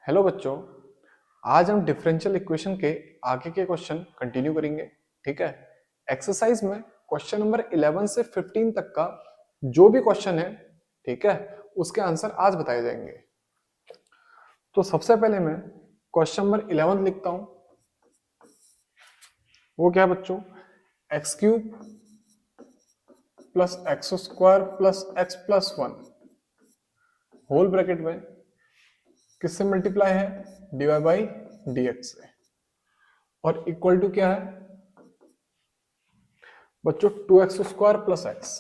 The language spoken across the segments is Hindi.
हेलो बच्चों, आज हम डिफरेंशियल इक्वेशन के आगे के क्वेश्चन कंटिन्यू करेंगे। ठीक है। एक्सरसाइज में क्वेश्चन नंबर 11 से 15 तक का जो भी क्वेश्चन है, ठीक है, उसके आंसर आज बताए जाएंगे। तो सबसे पहले मैं क्वेश्चन नंबर 11 लिखता हूं। वो क्या है बच्चों? X cube plus X square plus X plus 1 whole bracket में किससे मल्टीप्लाई है? डीवाई बाई डी एक्स से। और इक्वल टू क्या है बच्चों? 2x² plus x.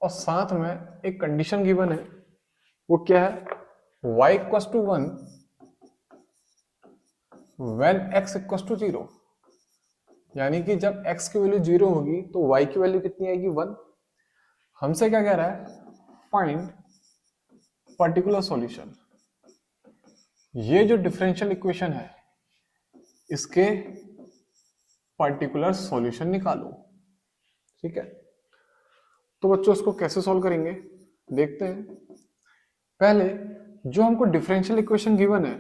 और साथ में एक कंडीशन गिवन है, वो क्या है? y equals to 1 when x equals to 0। यानी कि जब x की वैल्यू 0 होगी तो y की वैल्यू कितनी आएगी? 1। हमसे क्या कह रहा है? Find particular solution. ये जो डिफरेंशियल इक्वेशन है, इसके पर्टिकुलर सॉल्यूशन निकालो। ठीक है। तो बच्चों इसको कैसे सॉल्व करेंगे देखते हैं। पहले जो हमको डिफरेंशियल इक्वेशन गिवन है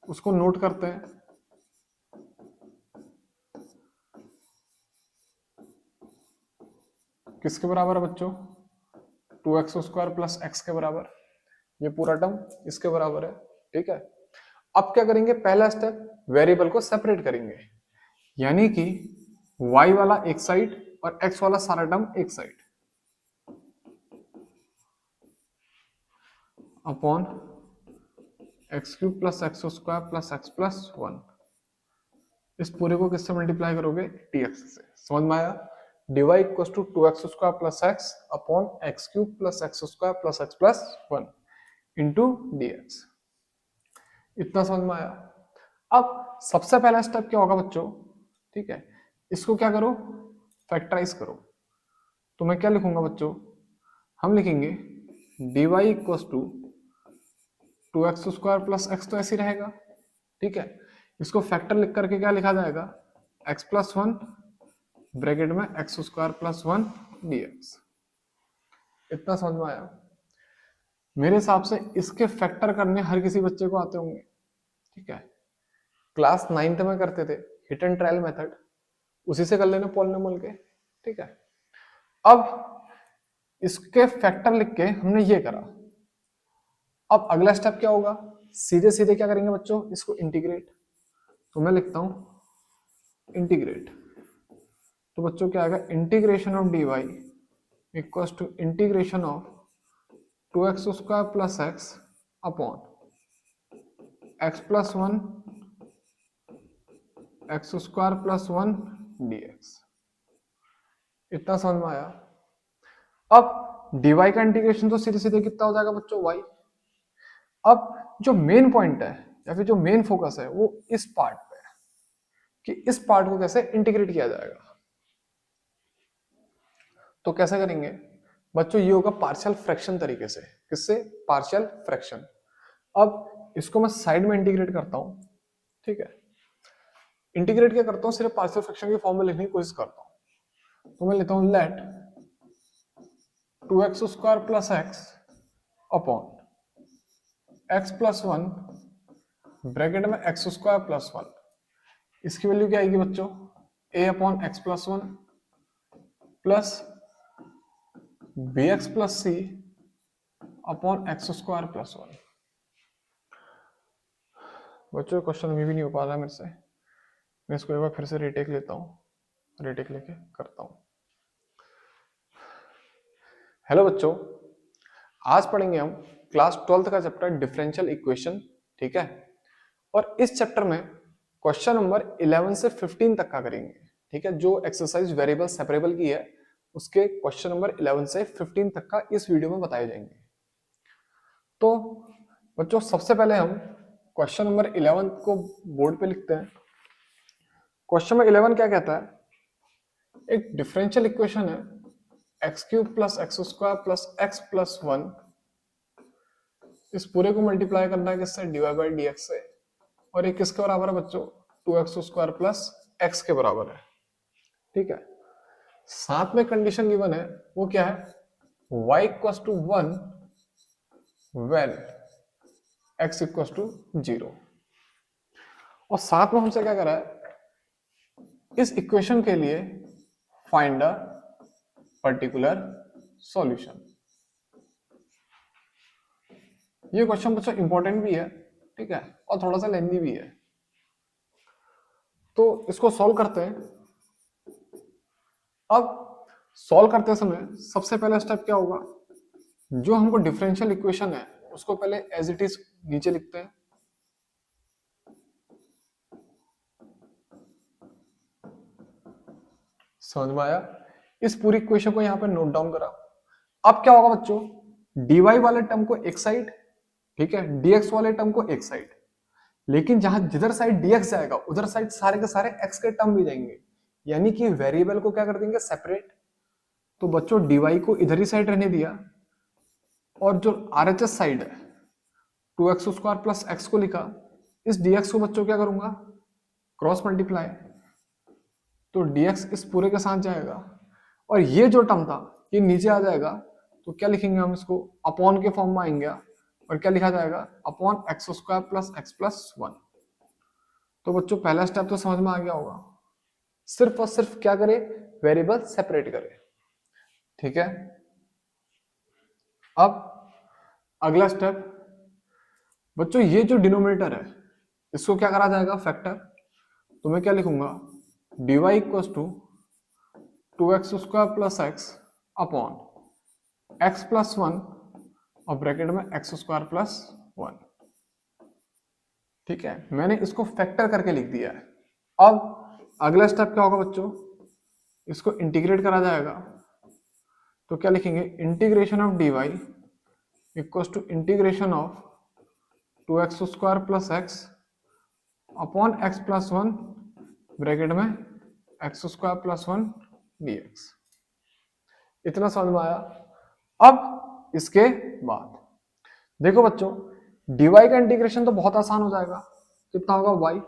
उसको नोट करते हैं। किसके बराबर है बच्चों? 2x² प्लस एक्स के बराबर। ये पूरा टर्म इसके बराबर है। ठीक है। अब क्या करेंगे? पहला स्टेप, वेरिएबल को सेपरेट करेंगे। यानी कि y वाला एक साइड और x वाला सारा टर्म एक side, upon X cube plus X square plus X plus 1। इस पूरे को किससे मल्टीप्लाई करोगे? dx से। समझ में आया? dy equal to 2x² plus X upon X cube plus X square plus X plus 1 into dx। इतना समझ में आया? अब सबसे पहला स्टेप क्या होगा बच्चों? ठीक है, इसको क्या करो? फैक्टराइज करो। तो मैं क्या लिखूंगा बच्चों? हम लिखेंगे dy equal to 2x² plus X, तो ऐसे ही रहेगा। ठीक है। इसको फैक्टर लिख करके क्या लिखा जाएगा? x प्लस 1 ब्रैकेट में x² प्लस 1 dx। इतना समझ में आया? मेरे हिसाब से इसके फैक्टर करने हर किसी बच्चे को आते होंगे। ठीक है। क्लास 9th में करते थे हिट एंड ट्रायल मेथड, उसी से कर लेना पॉलिनोमियल के। ठीक है। अब इसके फैक्टर लिख के हमने ये करा। अब अगला स्टेप क्या होगा? सीधे सीधे क्या करेंगे बच्चों? इसको इंटीग्रेट। तो मैं लिखता हूं इंटीग्रेट। तो बच्चों क्या आएगा? Integration of dy equal to integration of 2x² plus X upon X plus 1 x² plus 1 dx। इतना समझ में आया? अब dy का इंटीग्रेशन तो सीधे सीधे कितना हो जाएगा बच्चों? y। अब जो मेन पॉइंट है या फिर जो मेन फोकस है वो इस पार्ट पे है कि इस पार्ट को कैसे इंटीग्रेट किया जाएगा। तो कैसे करेंगे बच्चों? ये होगा पार्शियल फ्रैक्शन तरीके से। किससे? Partial fraction. अब इसको मैं साइड में इंटीग्रेट करता हूं। ठीक है। इंटीग्रेट क्या करता हूं? सिर्फ पार्शियल फ्रैक्शन की फॉर्म में लिखने की कोशिश करता हूं। तो मैं लेता हूं let 2x² plus X upon X plus 1 bracket में x² प्लस 1। इसकी वैल्यू क्या आएगी बच्चों? a upon X plus 1 plus bx plus c upon x² plus 1। बच्चों क्वेश्चन अभी भी नहीं हो पा रहा मेरे से। मैं इसको एक बार फिर से रीटेक लेता हूँ, रीटेक लेके करता हूँ। हेलो बच्चों, आज पढ़ेंगे हम क्लास 12th का चैप्टर डिफरेंशियल इक्वेशन। ठीक है। और इस चैप्टर में क्वेश्चन नंबर 11 से 15 तक का करेंगे। ठीक है। जो एक्सरसाइज वेरिएबल सेपरेबल की है उसके क्वेश्चन नंबर 11 से 15 तक का इस वीडियो में बताए जाएंगे। तो बच्चों सबसे पहले हम क्वेश्चन नंबर 11 को बोर्ड पे लिखते हैं। क्वेश्चन नंबर 11 क्या कहता है? एक डिफरेंशियल इक्वेशन है X cube plus X square plus X plus 1। इस पूरे को मल्टीप्लाई करना है किससे? D Y by D X से। और ये किसके बराबर है बच्चों? 2x² प्लस एक्स के बराबर है। ठीक है। साथ में कंडीशन गिवन है, वो क्या है? y equal to 1 when x equal to 0। और साथ में हमसे क्या करा है, इस इक्वेशन के लिए फाइंड अ पर्टिकुलर सॉल्यूशन। ये क्वेश्चन बच्चों इंपॉर्टेंट भी है, ठीक है, और थोड़ा सा लेंथी भी है। तो इसको सॉल्व करते हैं। अब सॉल्व करते समय सबसे पहला स्टेप क्या होगा, जो हमको डिफरेंशियल इक्वेशन है उसको पहले एज इट इज नीचे लिखते हैं। समझ में आया? इस पूरी इक्वेशन को यहां पे नोट डाउन करा। अब क्या होगा बच्चों, dy वाले टर्म को एक साइड, ठीक है, dx वाले टर्म को एक साइड, लेकिन जहां जिधर साइड dx जाएगा उधर साइड सारे के सारे x के टर्म भी जाएंगे, यानी कि वेरिएबल को क्या कर देंगे, सेपरेट। तो बच्चों dy को इधर ही साइड रहने दिया, और जो RHS साइड है 2x स्क्वायर प्लस x को लिखा, इस dx को बच्चों क्या करूंगा, क्रॉस मल्टीप्लाई, तो dx इस पूरे के साथ जाएगा, और ये जो टर्म था ये नीचे आ जाएगा। तो क्या लिखेंगे हम इसको, अपॉन के फॉर्म में आएंगे, और क्या लिखा जाएगा, upon x square plus X plus 1। तो बच्चों पहला स्टेप तो समझ में आ गया होगा, सिर्फ और सिर्फ क्या करे, वेरिएबल सेपरेट करे, ठीक है। अब अगला स्टेप बच्चों, ये जो डिनोमिनेटर है इसको क्या करा जाएगा, फैक्टर। तो मैं क्या लिखूंगा, dy equal to 2x square plus X upon X plus 1 और ब्रैकेट में एक्स स्क्वायर प्लस 1, ठीक है। मैंने इसको फैक्टर करके लिख दिया है। अब अगला स्टेप क्या होगा बच्चों, इसको इंटीग्रेट करा जाएगा। तो क्या लिखेंगे, integration of dy equal to integration of 2x square plus X upon X plus 1 bracket में एक्स स्क्वायर प्लस 1 dx। इतना समझ में आया? अब इसके बाद देखो बच्चों, dy का इंटीग्रेशन तो बहुत आसान हो जाएगा, कितना होगा y,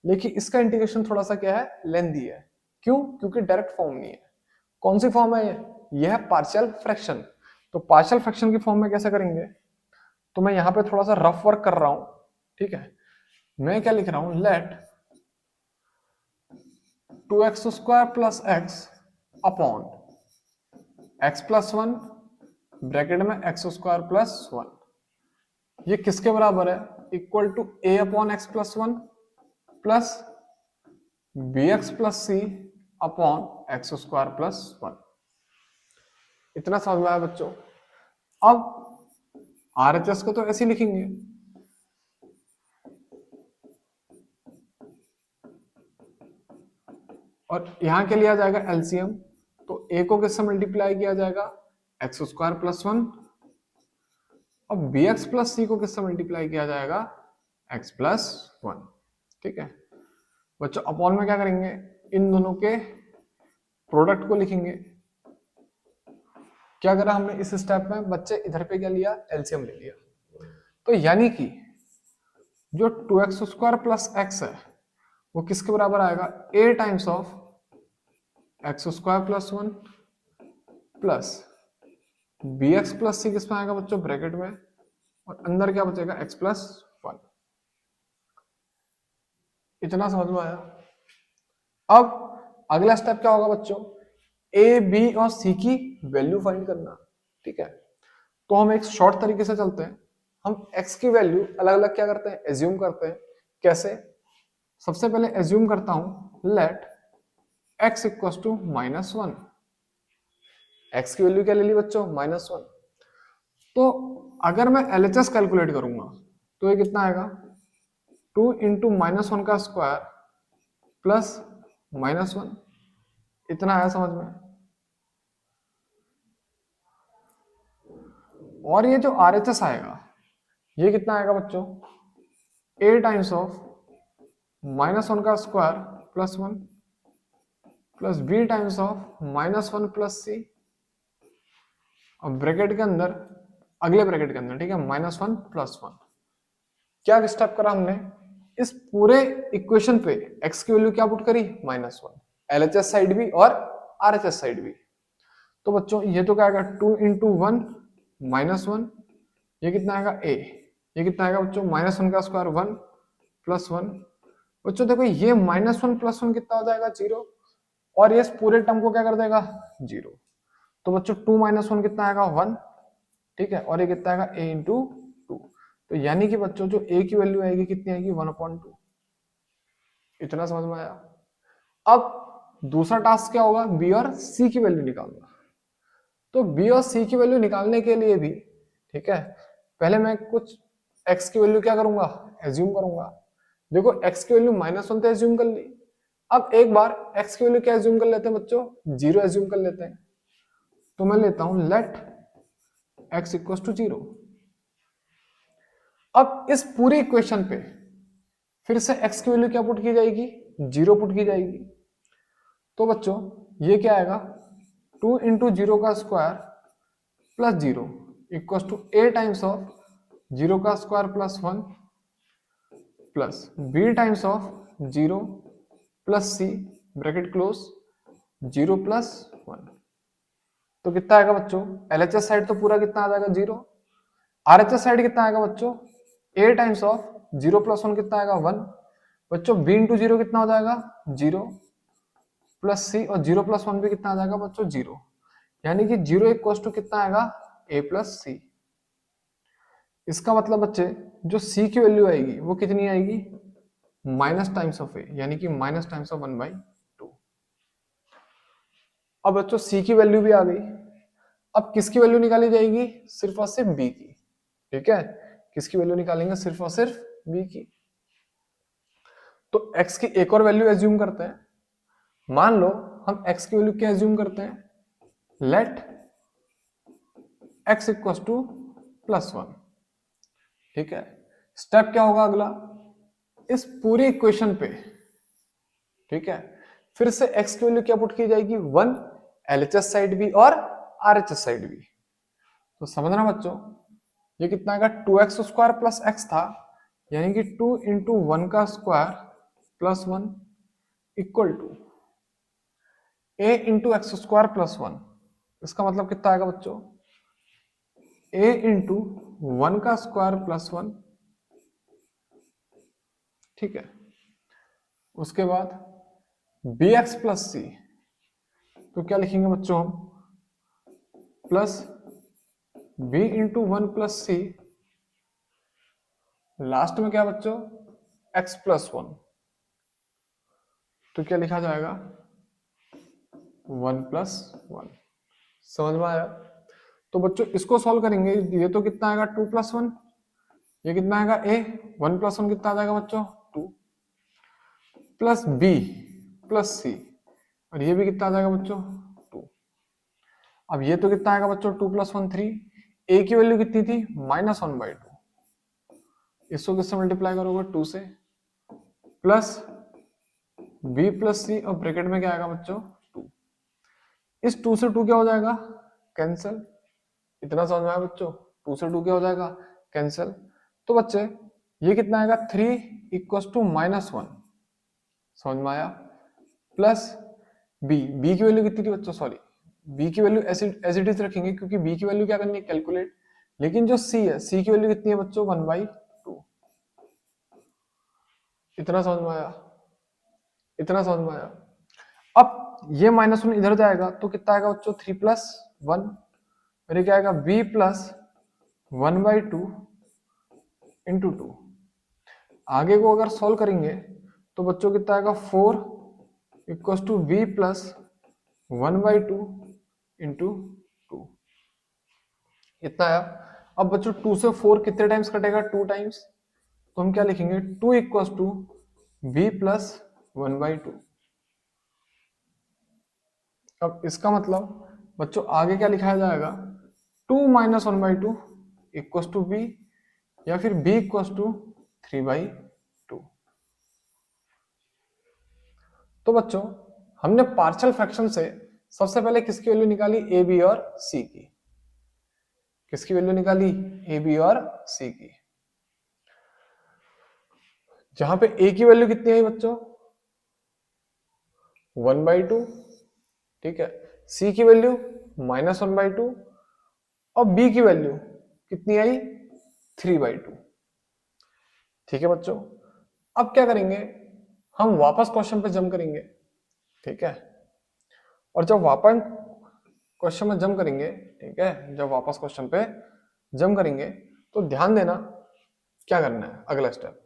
लेकिन इसका इंटीग्रेशन थोड़ा सा क्या है, लेंथी है। क्यों? क्योंकि डायरेक्ट फॉर्म नहीं है। कौन सी फॉर्म है ये? यह है पार्शियल फ्रैक्शन। तो पार्शियल फ्रैक्शन की फॉर्म में कैसे करेंगे, तो मैं यहां पे थोड़ा सा रफ वर्क कर रहा हूं, ठीक है। मैं क्या लिख रहा हूं, let 2x square plus X upon X plus 1 bracket में एक्स स्क्वायर प्लस 1, ये किसके बराबर है, equal to a upon X plus 1 plus B x plus C upon x square plus 1। इतना समझ में आया बच्चों? अब RHS को तो ऐसे ही लिखेंगे, और यहां के लिया जाएगा एलसीएम। तो a को किससे मल्टीप्लाई किया जाएगा, एक्स स्क्वायर प्लस 1, और बी एक्स प्लस सी को किससे मल्टीप्लाई किया जाएगा, एक्स प्लस 1, ठीक है। बच्चों अपॉन में क्या करेंगे, इन दोनों के प्रोडक्ट को लिखेंगे। क्या करा हमने इस स्टेप में, बच्चे इधर पे क्या लिया, एलसीएम ले लिया। तो यानी कि जो 2x स्क्वायर प्लस एक्स है वो किसके बराबर आएगा, a times of x square plus 1 plus B x plus c किसमें आएगा बच्चों, ब्रैकेट में, और अंदर क्या बचेगा, एक्स प्लस 1। इतना समझ में आया? अब अगला स्टेप क्या होगा बच्चों, ए बी और सी की वैल्यू फाइंड करना, ठीक है। तो हम एक शॉर्ट तरीके से चलते हैं, हम x की वैल्यू अलग अलग क्या करते हैं, एज्यूम करते हैं। कैसे? सबसे पहले एज्यूम करता हूं, let x equal to -1। x की वैल्यू क्या ले ली बच्चों, -1। तो अगर मैं LHS कैलकुलेट करूंगा तो ये कितना आएगा, 2 इंटू -1 का स्क्वायर प्लस -1। इतना आया समझ में? और ये जो RHS आएगा ये कितना आएगा बच्चों, a टाइम्स ऑफ -1 का square plus 1 plus b times of -1 plus c, और ब्रैकेट के अंदर, अगले ब्रैकेट के अंदर, ठीक है, -1 प्लस 1। क्या स्टेप करा हमने, इस पूरे इक्वेशन पे x की वैल्यू क्या पुट करी, -1, LHS साइड भी और RHS साइड भी। तो बच्चों ये तो क्या आएगा, 2 इंटू 1 -1, ये कितना आएगा a, ये कितना आएगा बच्चों, -1 का स्क्वायर 1 + 1। बच्चों देखो ये -1 + 1 कितना हो जाएगा 0, और ये इस पूरे टर्म को क्या कर देगा 0। तो बच्चों 2 - 1 कितना आएगा 1, ठीक है, और ये कितना आएगा a × 2। तो यानी कि बच्चों जो a की वैल्यू आएगी कितनी आएगी 1/2। इतना समझ में आया। अब दूसरा टास्क क्या होगा, b और c की वैल्यू निकालना। तो b और c की वैल्यू निकालने के लिए भी, ठीक है, पहले मैं कुछ x की वैल्यू क्या करूंगा, एज्यूम करूंगा। देखो x की वैल्यू -1 तो एज्यूम कर ली। अब एक बार x की वैल्यू क्या एज्यूम कर लेते हैं बच्चों, 0 एज्यूम कर लेते हैं। तो मैं लेता हूं लेट x = 0। अब इस पूरी इक्वेशन पे फिर से x की वैल्यू क्या पुट की जाएगी, 0 पुट की जाएगी। तो बच्चों ये क्या आएगा, 2 × 0 का स्क्वायर + 0 = a टाइम्स ऑफ 0 का square +1 plus b times of 0 + c bracket close 0 + 1। तो कितना आएगा बच्चों, LHS साइड तो पूरा कितना आ जाएगा 0, RHS साइड कितना आएगा बच्चों, a टाइम्स ऑफ 0 + 1 कितना आएगा 1। बच्चों b × 0 कितना हो जाएगा 0 + c, और 0 + 1 भी कितना आ जाएगा बच्चों 0। यानी कि 0 = कितना आएगा a + c। इसका मतलब बच्चे जो c की वैल्यू आएगी वो कितनी आएगी, माइनस टाइम्स ऑफ a, यानी कि माइनस टाइम्स ऑफ 1/2। अब बच्चों c की वैल्यू भी आ गई। अब किसकी वैल्यू निकाली जाएगी, सिर्फ और सिर्फ b की, ठीक है, किसकी वैल्यू निकालेंगे, सिर्फ और सिर्फ b की। तो x की एक और वैल्यू एज्यूम करते हैं। मान लो हम x की वैल्यू क्या एज्यूम करते हैं, लेट x = +1, ठीक है। स्टेप क्या होगा अगला, इस पूरी इक्वेशन पे, ठीक है, फिर से x की वैल्यू क्या पुट की जाएगी 1, LHS साइड भी और RHS साइड भी। तो समझना बच्चों, ये कितना आएगा 2x² + x था, यानी कि 2 × 1 का स्क्वायर +1 = a × x² + 1। इसका मतलब कितना आएगा बच्चों, a × 1 का स्क्वायर +1, ठीक है। उसके बाद bx + c, तो क्या लिखेंगे बच्चों हम, प्लस b × 1 + c, लास्ट में क्या बच्चों x + 1, तो क्या लिखा जाएगा 1 + 1। समझ में आया। तो बच्चों इसको सॉल्व करेंगे, ये तो कितना आएगा 2 + 1, ये कितना आएगा a, 1 + 1 कितना आ जाएगा बच्चों 2, प्लस b + c, और ये भी कितना आ जाएगा बच्चों 2। अब ये तो कितना आएगा बच्चों 2 + 1 3, a की वैल्यू कितनी थी -1/2, इसको किससे मल्टीप्लाई करोगे 2 से, प्लस b + c, और ब्रैकेट में क्या आएगा बच्चों 2। इस 2 से 2 क्या हो जाएगा कैंसिल। इतना समझ में आया बच्चों, 2 से 2 क्या हो जाएगा कैंसिल। तो बच्चे ये कितना आएगा 3 = -1, समझ में आया। प्लस b की वैल्यू कितनी थी बच्चों, सॉरी b की वैल्यू एज इट इज रखेंगे, क्योंकि b की वैल्यू क्या करनी है कैलकुलेट। लेकिन जो c है, c की वैल्यू कितनी है बच्चों 1/2। इतना समझ में आया, इतना समझ में आया। अब ये -1 इधर जाएगा तो कितना आएगा बच्चों 3 + 1, और ये क्या आएगा b + 1/2 × 2। आगे को अगर सॉल्व करेंगे तो बच्चों कितना आएगा 4 = b + 1/2 × 2। इतना आया। अब बच्चों 2 से 4 कितने टाइम्स कटेगा 2 टाइम्स, तो हम क्या लिखेंगे 2 = b + 1/2। अब इसका मतलब बच्चों आगे क्या लिखाया जाएगा 2 - 1/2 = b, या फिर b = 3/2। तो बच्चों हमने पार्शियल फ्रैक्शन से सबसे पहले किसकी वैल्यू निकाली, a b और c की। किसकी वैल्यू निकाली, a b और c की। जहां पे a की वैल्यू कितनी आई बच्चों 1/2, ठीक है, c की वैल्यू -1/2, और b की वैल्यू कितनी आई 3/2। ठीक है बच्चों, अब क्या करेंगे, हम वापस क्वेश्चन पे जंप करेंगे। ठीक है, और जब वापस क्वेश्चन में जंप करेंगे, ठीक है, जब वापस क्वेश्चन पे जंप करेंगे तो ध्यान देना क्या करना है। अगला स्टेप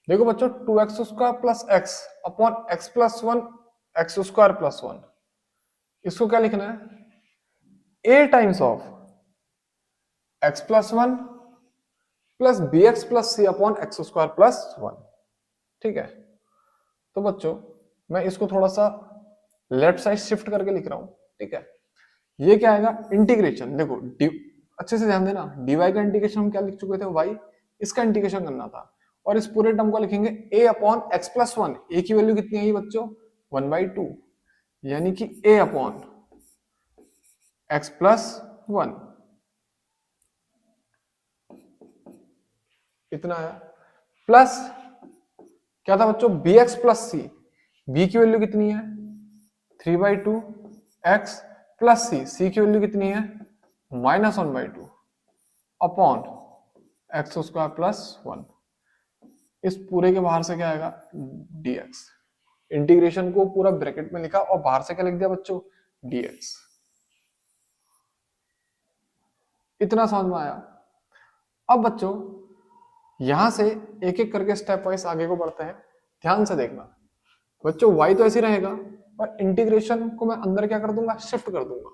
देखो बच्चों, 2x² plus X upon X plus 1 x² plus 1, इसको क्या लिखना है, a times of x plus 1 plus B x plus C upon x² plus 1। ठीक है, तो बच्चों मैं इसको थोड़ा सा लेफ्ट साइड शिफ्ट करके लिख रहा हूं। ठीक है, ये क्या आएगा, इंटीग्रेशन। देखो अच्छे से ध्यान देना, dy का इंटीग्रेशन हम क्या लिख चुके थे, y, इसका इंटीग्रेशन करना था, और इस पूरे टर्म को लिखेंगे a upon X plus 1। a की वैल्यू कितनी आई बच्चों, 1/2, यानी कि a अपॉन एक्स प्लस 1, इतना आया। प्लस क्या था बच्चों, bx प्लस सी, b की वैल्यू कितनी है 3/2 x प्लस सी की वैल्यू कितनी है -1/2 अपॉन x² प्लस 1। इस पूरे के बाहर से क्या आएगा, dx। इंटीग्रेशन को पूरा ब्रैकेट में लिखा और बाहर से क्या लिख दिया बच्चों, dx। इतना समझ में आया। अब बच्चों यहां से एक एक करके स्टेप वाइज आगे को बढ़ते हैं, ध्यान से देखना बच्चों। y तो ऐसे रहेगा, और इंटीग्रेशन को मैं अंदर क्या कर दूंगा, शिफ्ट कर दूंगा।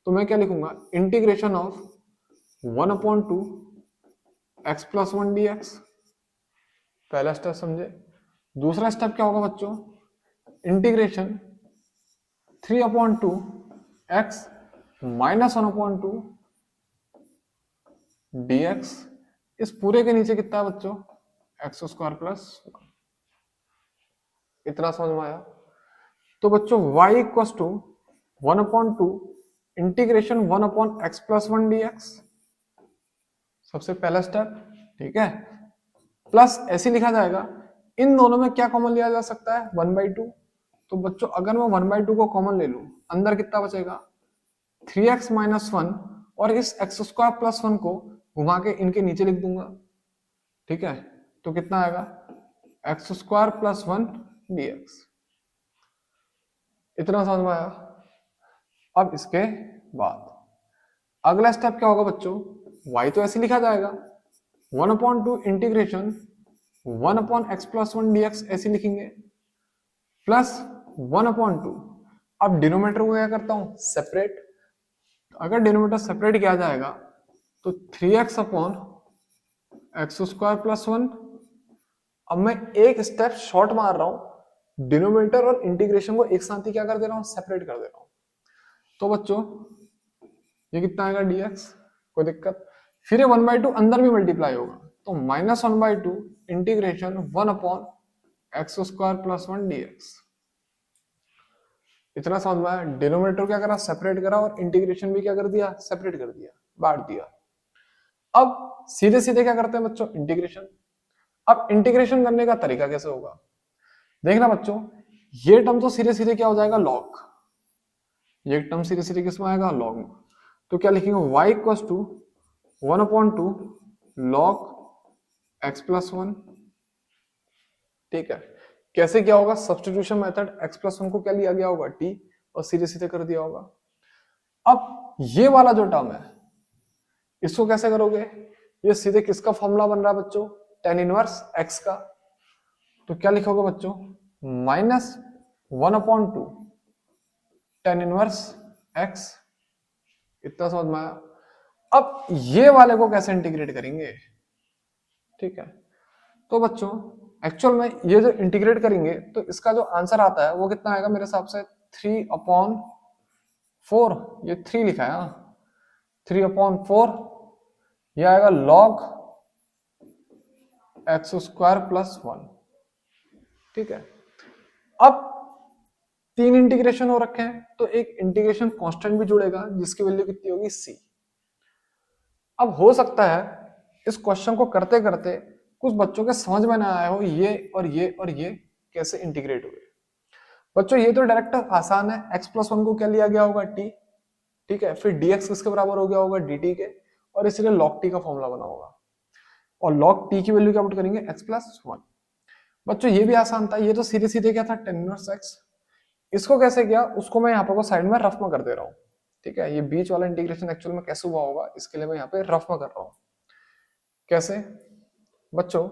तो मैं क्या लिखूंगा, integration of 1/2 x plus 1 dx। पहला स्टेप समझे। दूसरा स्टेप क्या होगा बच्चों, इंटीग्रेशन 3/2 x माइनस 1/2 dx। इस पूरे के नीचे कितना है बच्चों, x² प्लस 1। इतना समझ में आया। तो बच्चों y equals to 1/2 integration 1/x plus 1 dx, सबसे पहला स्टेप। ठीक है, प्लस ऐसे लिखा जाएगा, इन दोनों में क्या कॉमन लिया जा सकता है, 1/2। तो बच्चों अगर मैं 1/2 को कॉमन ले लूं, अंदर कितना बचेगा 3x माइनस 1, और इस x² प्लस 1 को घुमा के इनके नीचे लिख दूंगा। ठीक है, तो कितना आएगा x² प्लस 1 dx। इतना समझ में आया। अब इसके बाद अगला स्टेप क्या होगा बच्चों, y तो ऐसे लिखा जाएगा 1/2 इंटीग्रेशन 1/x प्लस 1 dx, ऐसे लिखेंगे, प्लस 1/2। अब डिनोमिनेटर को क्या करता हूं, सेपरेट। अगर डिनोमिनेटर सेपरेट किया जाएगा तो 3x अपॉन x² प्लस 1। अब मैं एक स्टेप शॉर्ट मार रहा हूं, डिनोमिनेटर और इंटीग्रेशन को एक साथ ही क्या कर दे रहा हूं, सेपरेट कर दे रहा हूं। तो बच्चों ये कितना आएगा dx, कोई दिक्कत। फिर ये 1/2 अंदर भी मल्टीप्लाई होगा, तो -1/2 इंटीग्रेशन 1/x² प्लस 1 dx। इतना समझ में आया। डिनोमिनेटर क्या करा, सेपरेट करा, और इंटीग्रेशन भी क्या कर दिया, सेपरेट कर दिया, बांट दिया। अब सीधे सीधे क्या करते हैं बच्चों, इंटीग्रेशन। अब इंटीग्रेशन करने का तरीका कैसे होगा, देखना बच्चों। ये टर्म तो सीधे सीधे क्या हो जाएगा, लॉग। ये टर्म सीधे सीधे किस में आएगा, लॉग में। तो क्या लिखेंगे, y equals to 1/2 log x plus 1। ठीक है, कैसे क्या होगा, सब्स्टिट्यूशन मेथड, x प्लस 1 को क्या लिया गया होगा, t, और सीधे सीधे कर दिया होगा। अब ये वाला जो टर्म है इसको कैसे करोगे, ये सीधे किसका फॉर्मूला बन रहा है बच्चों, tan इनवर्स x का। तो क्या लिखोगे बच्चों, -1/2 tan इनवर्स x। इतना समझ में आया। अब ये वाले को कैसे इंटीग्रेट करेंगे, ठीक है। तो बच्चों एक्चुअल में ये जो इंटीग्रेट करेंगे तो इसका जो आंसर आता है वो कितना आएगा, मेरे हिसाब से 3/4। ये 3 लिखा है, 3/4 ये आएगा log x² प्लस 1। ठीक है, अब 3 इंटीग्रेशन हो रखे हैं, तो एक इंटीग्रेशन कांस्टेंट भी जुड़ेगा जिसकी वैल्यू कितनी होगी, c। अब हो सकता है इस क्वेश्चन को करते करते कुछ बच्चों के समझ में ना आया हो ये और ये और ये कैसे इंटीग्रेट हुए। बच्चों ये तो डायरेक्ट आसान है, x प्लस 1 को क्या लिया गया होगा, t। ठीक है, फिर dx किसके बराबर हो गया होगा, dt के, और इसलिए log t का फॉर्मूला बना होगा। और log t की वैल्यू क्या पुट करेंगे x+1। बच्चों ये भी आसान था, ये तो सीधे सीधे क्या था tan इनवर्स x। इसको कैसे किया उसको मैं यहाँ पर साइड में रफ में कर दे रहा हूँ, ठीक है। ये बीच वाला इंटीग्रेशन एक्चुअल में कैसे हुआ होगा इसके लिए मैं यहाँ पे रफ में कर रहा हूँ। कैसे बच्चों,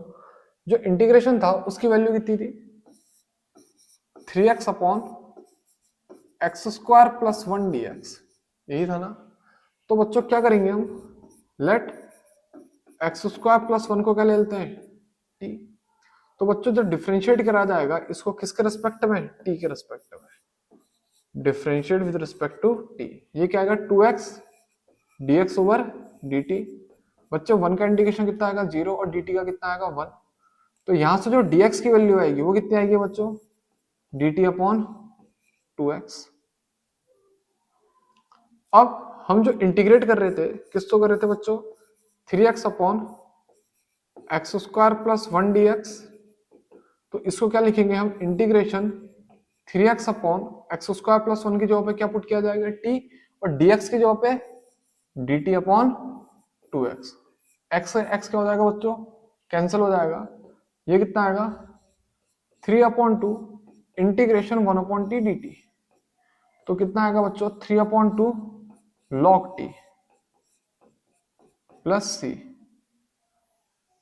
जो इंटीग्रेशन था उसकी वैल्यू कितनी थी 3x अपॉन x² + 1 dx, यही था ना। तो बच्चों क्या करेंगे हम, लेट x² + 1 को क्या ले लेते हैं t। तो बच्चों जो डिफरेंशिएट करा जाएगा इसको किसके रिस्पेक्ट में, t के रिस्पेक्ट में, differentiate with respect to t। ये क्या आएगा 2x dx ओवर dt। बच्चों 1 का इंटीग्रेशन कितना आएगा 0 और dt का कितना आएगा 1। तो यहां से जो dx की वैल्यू आएगी वो कितनी आएगी बच्चों dt अपॉन 2x। अब हम जो इंटीग्रेट कर रहे थे किस तो कर रहे थे बच्चों 3x अपॉन x² + 1 dx। तो इसको क्या लिखेंगे हम इंटीग्रेशन 3x अपॉन x² + 1 की जगह पे क्या पुट किया जाएगा t, और dx की जगह पे dt अपॉन 2x। x से x क्या हो जाएगा बच्चों कैंसिल हो जाएगा, ये कितना आएगा 3/2 इंटीग्रेशन 1/t dt। तो कितना आएगा बच्चों 3/2 log t प्लस c।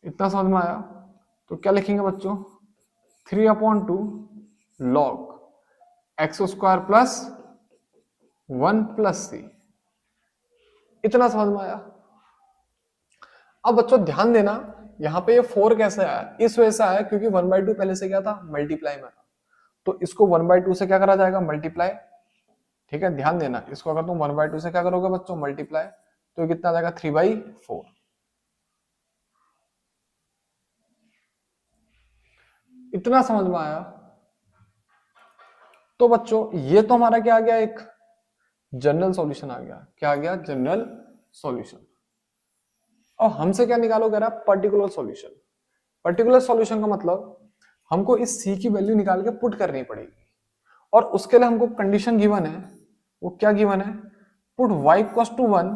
इतना समझ में आया। तो क्या लिखेंगे बच्चों 3/2 log x² + 1 + c। इतना समझ में आया। अब बच्चों ध्यान देना यहाँ पे ये 4 कैसे आया, इस वजह से आया क्योंकि 1/2 पहले से क्या था मल्टीप्लाई में। तो इसको 1/2 से क्या करा जाएगा मल्टीप्लाई, ठीक है। ध्यान देना इसको अगर तुम 1/2 से क्या करोगे बच्चों मल्टीप्लाई, तो ये कितना आ जाएगा 3/4। इतना समझ में आया। तो बच्चों ये तो हमारा क्या आ गया एक जनरल सॉल्यूशन आ गया। क्या आ गया जनरल सॉल्यूशन। और हमसे क्या निकालो कह रहा पर्टिकुलर सॉल्यूशन। पर्टिकुलर सॉल्यूशन का मतलब हमको इस c की वैल्यू निकाल के पुट करनी पड़ेगी, और उसके लिए हमको कंडीशन गिवन है। वो क्या गिवन है, put y = 1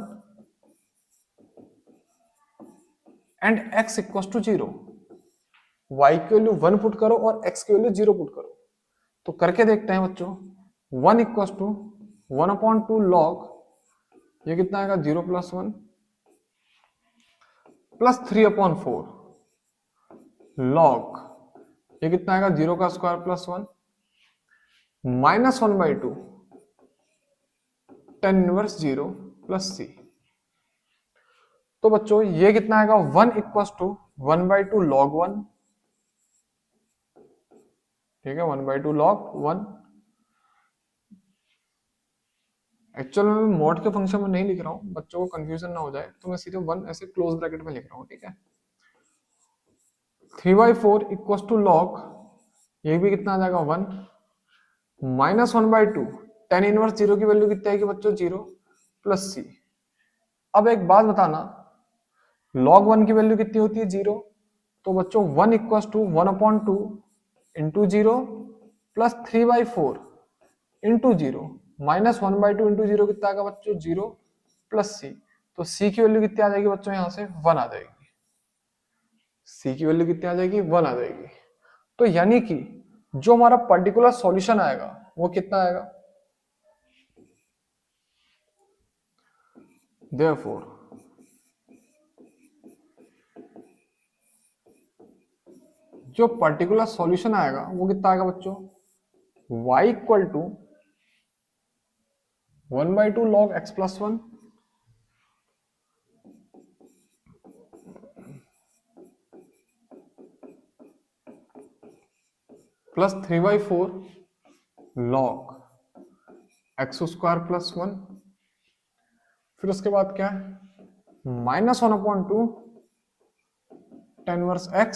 and x = 0। y की वैल्यू 1 पुट करो और x की वैल्यू 0 पुट करो। तो करके देखते हैं बच्चों 1 = 1/2 log, ये कितना आएगा 0 + 1 प्लस 3/4 log, ये कितना आएगा 0 का square plus 1 -1/2 tan inverse 0 plus c। तो बच्चों ये कितना आएगा 1 = 1/2 log 1, ठीक है 1/2 log 1। एक्चुअल में मैं मॉड के फंक्शन में नहीं लिख रहा हूं, बच्चों को कंफ्यूजन ना हो जाए, तो मैं सीधे 1 ऐसे क्लोज ब्रैकेट में लिख रहा हूं, ठीक है। 3/4 = log, ये भी कितना आ जाएगा 1 -1/2 tan इनवर्स 0 की वैल्यू कितनी आएगी बच्चों 0 प्लस c। अब एक बात बताना log 1 की वैल्यू कितनी होती है 0। तो बच्चों 1 = 1/2 इंटू 0 प्लस 3/4 इंटू 0 -1/2 इंटू 0 कितना आएगा बच्चों 0 प्लस c। तो c की वैल्यू कितनी आ जाएगी बच्चों यहां से 1 आ जाएगी। c की वैल्यू कितनी आ जाएगी 1 आ जाएगी। तो यानी कि जो हमारा पर्टिकुलर सॉल्यूशन आएगा वो कितना आएगा, therefore जो पर्टिकुलर सॉल्यूशन आएगा वो कितना आएगा बच्चों y = 1/2 log x + 1 plus 3/4 log x² + 1। फिर उसके बाद क्या है -1/2 tan inverse x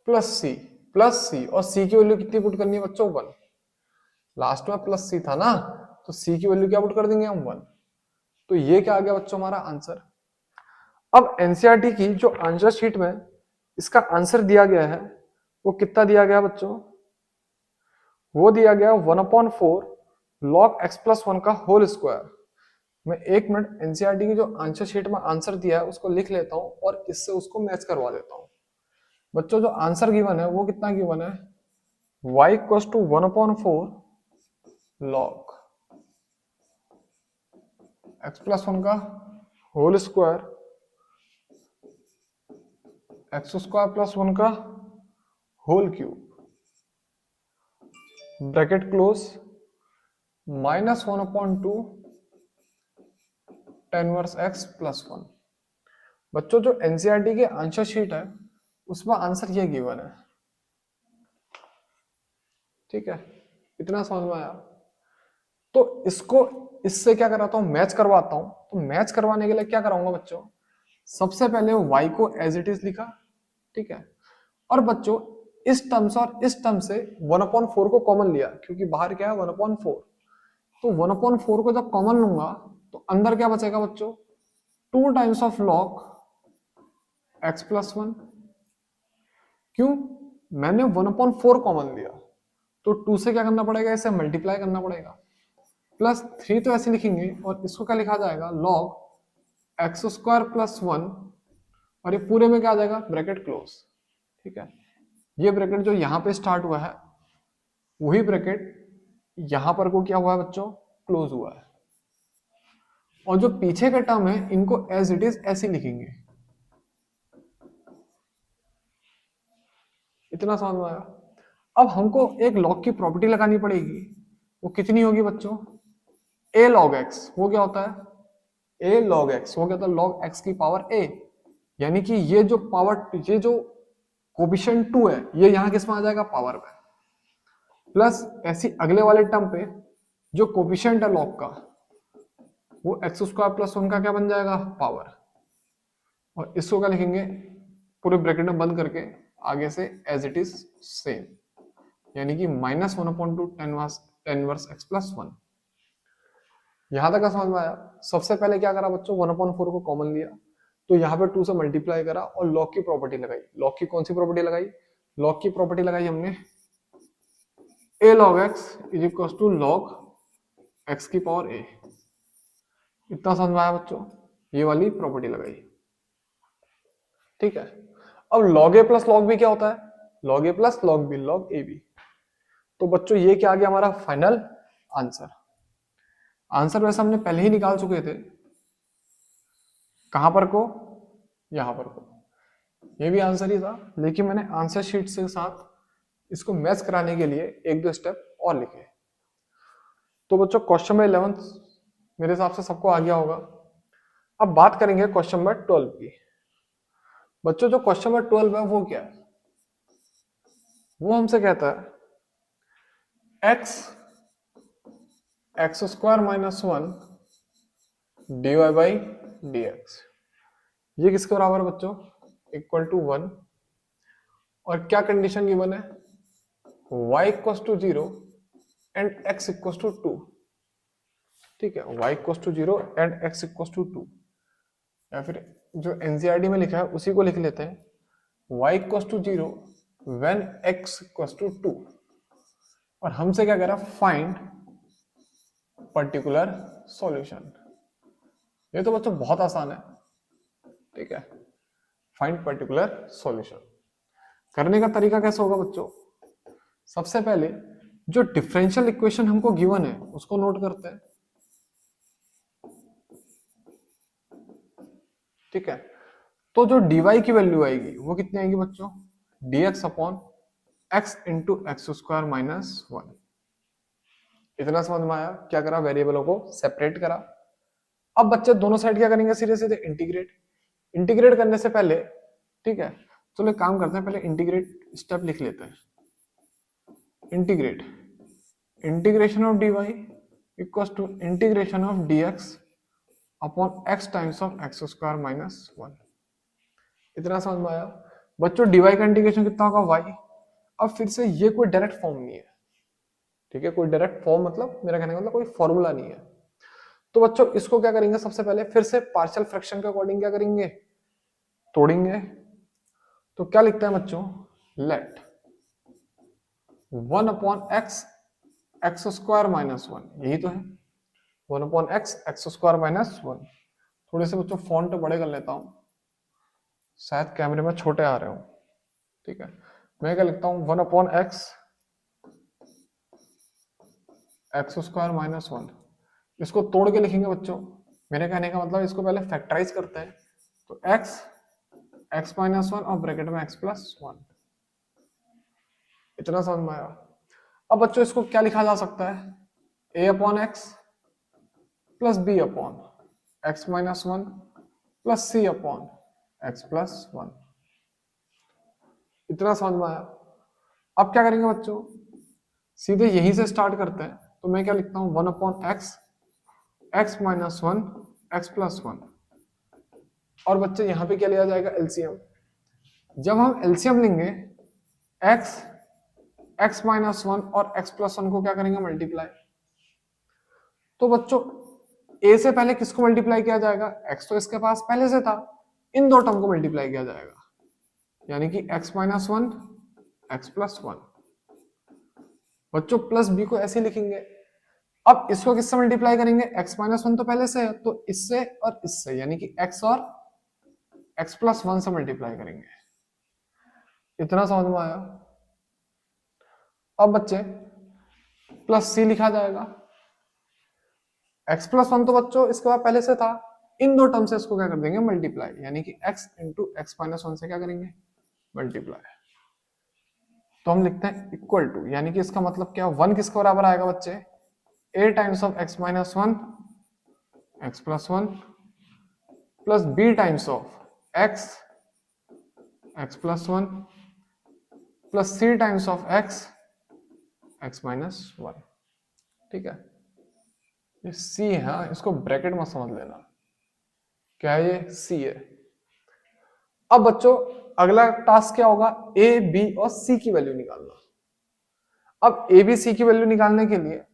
plus c और c की वैल्यू कितनी पुट करनी है बच्चों 1। लास्ट में प्लस c था ना, तो c की वैल्यू क्या पुट कर देंगे हम 1। तो ये क्या आ गया बच्चों हमारा आंसर। अब एनसीईआरटी की जो आंसर शीट में इसका आंसर दिया गया है वो कितना दिया गया बच्चों, वो दिया गया 1/4 log x + 1 का होल स्क्वायर। मैं 1 मिनट एनसीईआरटी की जो आंसर शीट में आंसर दिया है उसको लिख लेता हूं और इससे उसको मैच करवा देता हूं। बच्चों जो आंसर गिवन है वो कितना गिवन है, y equals to 1/4 log x plus 1 का whole square x square plus 1 का whole cube bracket close -1/2 tan inverse x plus 1। बच्चों जो एनसीईआरटी की आंसर शीट है उसमें आंसर ये गिवन है, ठीक है, इतना समझ में आया। तो इसको इससे क्या कराता हूं, मैच करवाता हूं। तो मैच करवाने के लिए क्या कराऊंगा बच्चों, सबसे पहले y को एज इट इज लिखा, ठीक है, और बच्चों इस टर्म से और इस टर्म से 1/4 को कॉमन लिया, क्योंकि बाहर क्या है 1/4। तो 1/4 को जब कॉमन लूंगा तो अंदर क्या बचेगा बच्चों, 2 times of log x plus 1। क्यों, मैंने 1/4 कॉमन लिया तो 2 से क्या करना पड़ेगा, इसे मल्टीप्लाई करना पड़ेगा। प्लस 3 तो ऐसे लिखेंगे और इसको क्या लिखा जाएगा, log x स्क्वायर प्लस 1, और ये पूरे में क्या आ जाएगा, ब्रैकेट क्लोज, ठीक है। ये ब्रैकेट जो यहाँ पे स्टार्ट हुआ है वही ब्रैकेट यहां पर को क्या हुआ है बच्चों, क्लोज हुआ है। और जो पीछे का टर्म है इनको एज इट इज ऐसे लिखेंगे। इतना समझ में आया। अब हमको एक लॉग की प्रॉपर्टी लगानी पड़ेगी, वो कितनी होगी बच्चों, a log x। वो क्या होता है, a log x, वो क्या होता है, log x की पावर a, यानी कि ये जो पावर, ये जो कोफिशिएंट 2 है ये यहां किस में आ जाएगा, पावर में। प्लस ऐसी अगले वाले टर्म पे जो कोफिशिएंट है लॉग का वो एक्स स्क्वायर प्लस 1 का क्या बन जाएगा, पावर। और इसको क्या लिखेंगे, पूरे ब्रैकेट में बंद करके आगे से एज इट इज सेम, यानी कि -1/2 tan इनवर्स x प्लस 1। यहां तक का समझ में आया। सबसे पहले क्या करा बच्चों, 1/4 को कॉमन लिया तो यहाँ पे 2 से मल्टीप्लाई करा और लॉग की प्रॉपर्टी लगाई। लॉग की कौन सी प्रॉपर्टी लगाई, लॉग की प्रॉपर्टी लगाई हमने a log x is equal to log x की पावर a। इतना समझ में आया बच्चों, ये वाली प्रॉपर्टी लगाई, ठीक है। अब log a plus log b क्या होता है, log a plus log b log a b। तो बच्चों ये क्या आ गया हमारा फाइनल आंसर। आंसर वैसे हमने पहले ही निकाल चुके थे, कहां पर को, यहां पर को, ये भी आंसर ही था, लेकिन मैंने आंसर शीट से साथ इसको मैच कराने के लिए 1-2 स्टेप और लिखे। तो बच्चों क्वेश्चन नंबर 11 मेरे हिसाब से सबको आ गया होगा। अब बात करेंगे क्वेश्चन नंबर 12 की। बच्चों जो क्वेश्चन नंबर 12 है वो क्या है, वो हमसे कहता है x square minus 1 dy by dx, ये किसके बराबर है बच्चों, इक्वल टू 1। और क्या कंडीशन गिवन है, y equal to 0 and x equal to 2, ठीक है, y equal to 0 and x equal to 2। या फिर जो एनसीईआरटी में लिखा है उसी को लिख लेते हैं, y equal to 0 when x equal to 2। और हमसे क्या कह रहा, फाइंड पर्टिकुलर सॉल्यूशन। ये तो बच्चों बहुत आसान है, ठीक है। फाइंड पर्टिकुलर सॉल्यूशन करने का तरीका कैसे होगा बच्चों, सबसे पहले जो डिफरेंशियल इक्वेशन हमको गिवन है उसको नोट करते हैं, ठीक है। तो जो dy की वैल्यू आएगी वो कितनी आएगी बच्चों, dx upon x into x square minus 1। इतना समझ में आया। क्या करा, वेरिएबलों को सेपरेट करा। अब बच्चे दोनों साइड क्या करेंगे, सीधे सीधे इंटीग्रेट। इंटीग्रेट करने से पहले, ठीक है, चलो एक काम करते हैं, पहले इंटीग्रेट स्टेप लिख लेते हैं। Integrate, integration of dy equals to integration of dx upon x times of x square minus 1। इतना समझ में आया। बच्चों dy का इंटीग्रेशन कितना होगा, y। अब फिर से ये कोई डायरेक्ट फॉर्म नहीं है, ठीक है, कोई डायरेक्ट फॉर्म मतलब मेरा कहने का मतलब कोई फॉर्मूला नहीं है। तो बच्चों इसको क्या करेंगे, सबसे पहले फिर से पार्शियल फ्रैक्शन के अकॉर्डिंग क्या करेंगे, तोड़ेंगे। तो क्या लिखता है बच्चों, let 1 upon x x square minus 1, यही तो है। 1/x x square minus 1। थोड़े से बच्चों फॉन्ट बड़े कर लेता हूँ, शायद कैमरे में छोटे आ रहे हो। ठीक है, मैं क्या लिखता हूँ 1/x एक्स स्क्वायर माइनस 1। इसको तोड़ के लिखेंगे बच्चों, मेरे कहने का मतलब इसको पहले फैक्टराइज करते हैं। तो x माइनस 1 और ब्रैकेट में x प्लस 1। इतना समझ में आया। अब बच्चों इसको क्या लिखा जा सकता है, a/x plus b/x minus 1 plus c/x plus 1। इतना समझ में आया। अब क्या करेंगे बच्चों, सीधे यहीं से स्टार्ट करते हैं। तो मैं क्या लिखता हूं 1/x x minus 1 x plus 1। और बच्चे यहां पे क्या लिया जाएगा, एलसीएम। जब हम एलसीएम लेंगे x माइनस 1 और x प्लस 1 को क्या करेंगे, मल्टीप्लाई। तो बच्चों a से पहले किसको मल्टीप्लाई किया जाएगा, x तो इसके पास पहले से था, इन दो टर्म को मल्टीप्लाई किया जाएगा, यानी कि x माइनस 1 x प्लस 1। बच्चों प्लस b को ऐसे लिखेंगे। अब इसको किससे मल्टीप्लाई करेंगे, x माइनस 1 तो पहले से है, तो इससे और इससे, यानी कि x और x प्लस 1 से मल्टीप्लाई करेंगे। इतना समझ में आया। अब बच्चे प्लस c लिखा जाएगा। x प्लस 1 तो बच्चों इसके बाद पहले से था, इन दो टर्म से इसको क्या कर देंगे, मल्टीप्लाई, यानी कि x इंटू एक्स माइनस 1 से क्या करेंगे, मल्टीप्लाई। तो हम लिखते हैं इक्वल टू, यानी कि इसका मतलब क्या, 1 किसके बराबर आएगा बच्चे, a times of x minus 1 x plus 1 plus b times of x x plus 1 plus c times of x x minus 1। ठीक है, ये c है, हाँ, इसको ब्रैकेट में समझ लेना, क्या है ये, c है। अब बच्चों अगला टास्क क्या होगा, a b और c की वैल्यू निकालना। अब a b c की वैल्यू निकालने के लिए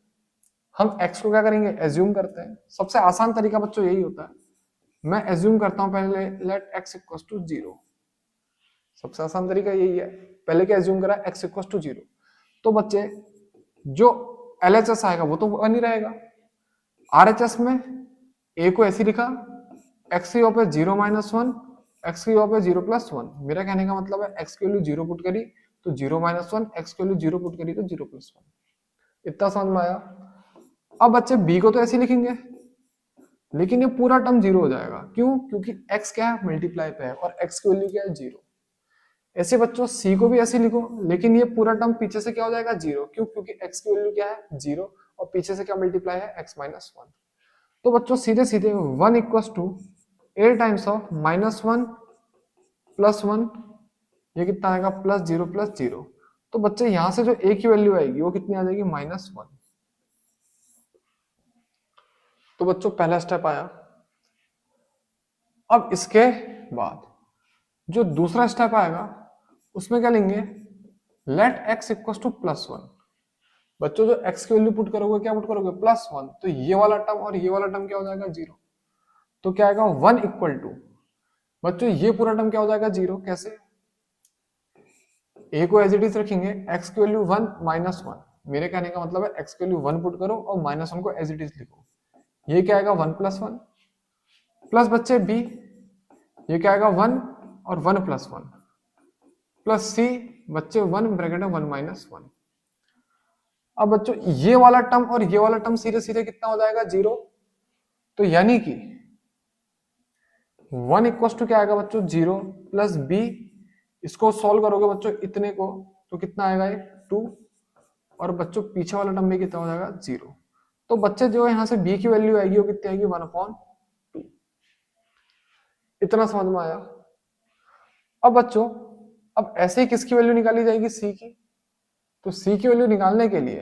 हम x को क्या करेंगे, एज्यूम करते हैं। सबसे आसान तरीका बच्चों यही होता है। मैं एज्यूम करता हूं पहले लेट x इक्वल्स टू 0। सबसे आसान तरीका यही है, पहले क्या एज्यूम करा, x इक्वल्स टू 0। तो बच्चे जो LHS आएगा वो तो 1 ही रहेगा। RHS में a को ऐसे लिखा, x की जगह पे 0 माइनस 1, x की जगह पे 0 प्लस 1। मेरा कहने का मतलब है x की वैल्यू 0 पुट करी तो 0 माइनस 1, x की वैल्यू 0 पुट करी तो 0 प्लस 1। इतना समझ में आया। अब बच्चे b को तो ऐसे लिखेंगे, लेकिन ये पूरा टर्म 0 हो जाएगा। क्यों, क्योंकि x क्या है, मल्टीप्लाई पे है और x की वैल्यू क्या है, 0। ऐसे बच्चों c को भी ऐसे लिखो, लेकिन ये पूरा टर्म पीछे से क्या हो जाएगा, 0। क्यों, क्योंकि x की वैल्यू क्या है, 0 और पीछे से क्या मल्टीप्लाई है, x माइनस 1। तो बच्चों सीधे सीधे 1 equals to a times of minus 1 plus 1, ये कितना आएगा, प्लस 0 प्लस 0। तो बच्चे यहां से जो a की वैल्यू आएगी वो कितनी आ जाएगी, माइनस 1। तो बच्चों पहला स्टेप आया। अब इसके बाद जो दूसरा स्टेप आएगा उसमें क्या लेंगे, let x equals to plus 1। बच्चों जो x की वैल्यू पुट करोगे, क्या पुट करोगे, प्लस 1। तो ये वाला टर्म और ये वाला टर्म क्या हो जाएगा, 0। तो क्या आएगा, 1 इक्वल टू, बच्चों ये पूरा टर्म क्या हो जाएगा, 0। कैसे, a को एज इट इज रखेंगे, x की वैल्यू 1 माइनस 1। मेरे कहने का मतलब है x की वैल्यू 1 पुट करो और माइनस 1 को एज इट इज लिखो। ये क्या आएगा, 1 प्लस 1 प्लस बच्चे b, ये क्या आएगा, 1 और 1 प्लस 1 प्लस c, बच्चे 1 ब्रैकेट में 1 माइनस 1। अब बच्चों ये वाला टर्म और ये वाला टर्म सीधे सीधे कितना हो जाएगा, 0। तो यानी कि 1 इक्वल टू क्या आएगा बच्चों, 0 प्लस b, इसको सॉल्व करोगे बच्चों इतने को तो कितना आएगा, ये 2। और बच्चों पीछे वाला टर्म भी कितना हो जाएगा, 0। तो बच्चे जो यहां से b की वैल्यू आएगी वो कितनी आएगी, 1/2। इतना समझ में आया। अब बच्चों अब ऐसे ही किसकी वैल्यू निकाली जाएगी, c की। तो c की वैल्यू निकालने के लिए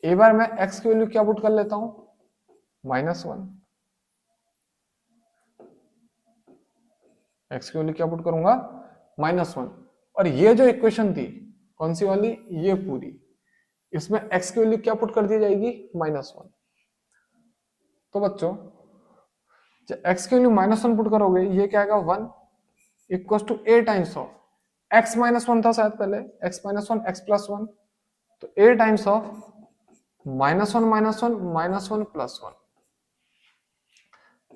एक बार मैं x की वैल्यू क्या पुट कर लेता हूं, -1। x की वैल्यू क्या पुट करूंगा, -1। और ये जो इक्वेशन थी कौन सी वाली, ये पूरी, इसमें x की वैल्यू क्या पुट कर दी जाएगी, -1। तो बच्चों जब x की वैल्यू -1 पुट करोगे, ये क्या आएगा, 1 equal to a times of x -1 था शायद पहले, x -1 x प्लस 1। तो a times of -1 -1 +1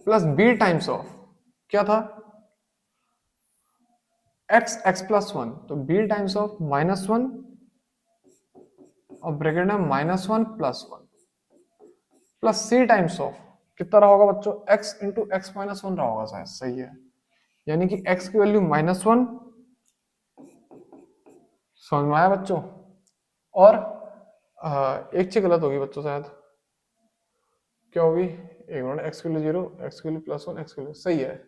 plus b times of क्या था x x+1, तो b टाइम्स ऑफ -1 और ब्रैकेट में -1 +1 प्लस c टाइम्स ऑफ कितना रहा होगा बच्चों x इंटू x-1 रहा होगा शायद, सही है, यानी कि x की वैल्यू -1, समझ में आया बच्चों। और एक चीज गलत होगी बच्चों शायद, क्या होगी, एक मिनट, x की वैल्यू 0, x की वैल्यू +1, x की वैल्यू, सही है,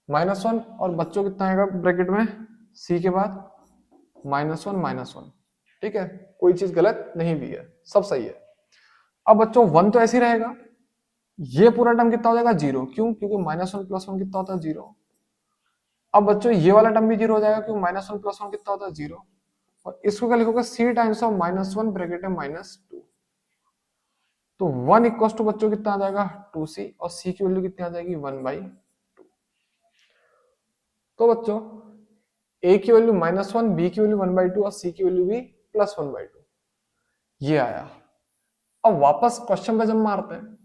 -1 और बच्चों कितना आएगा ब्रैकेट में c के बाद -1, ठीक है, कोई चीज गलत नहीं भी है, सब सही है। अब बच्चों 1 तो ऐसे ही रहेगा, ये पूरा टर्म कितना हो जाएगा 0, क्यों, क्योंकि -1 +1 कितना होता है 0। अब बच्चों ये वाला टर्म भी 0 हो जाएगा, क्योंकि -1 +1 कितना होता है 0, और इसको क्या लिखोगे c टाइम्स ऑफ -1 ब्रैकेट में -2, तो 1 इक्वल टू बच्चों कितना आ जाएगा 2c, और c की वैल्यू कितनी आ जाएगी 1/2। तो बच्चों a की वैल्यू -1, b की वैल्यू 1/2 और c की वैल्यू भी +1/2, ये आया। अब वापस क्वेश्चन पे जब मारते हैं,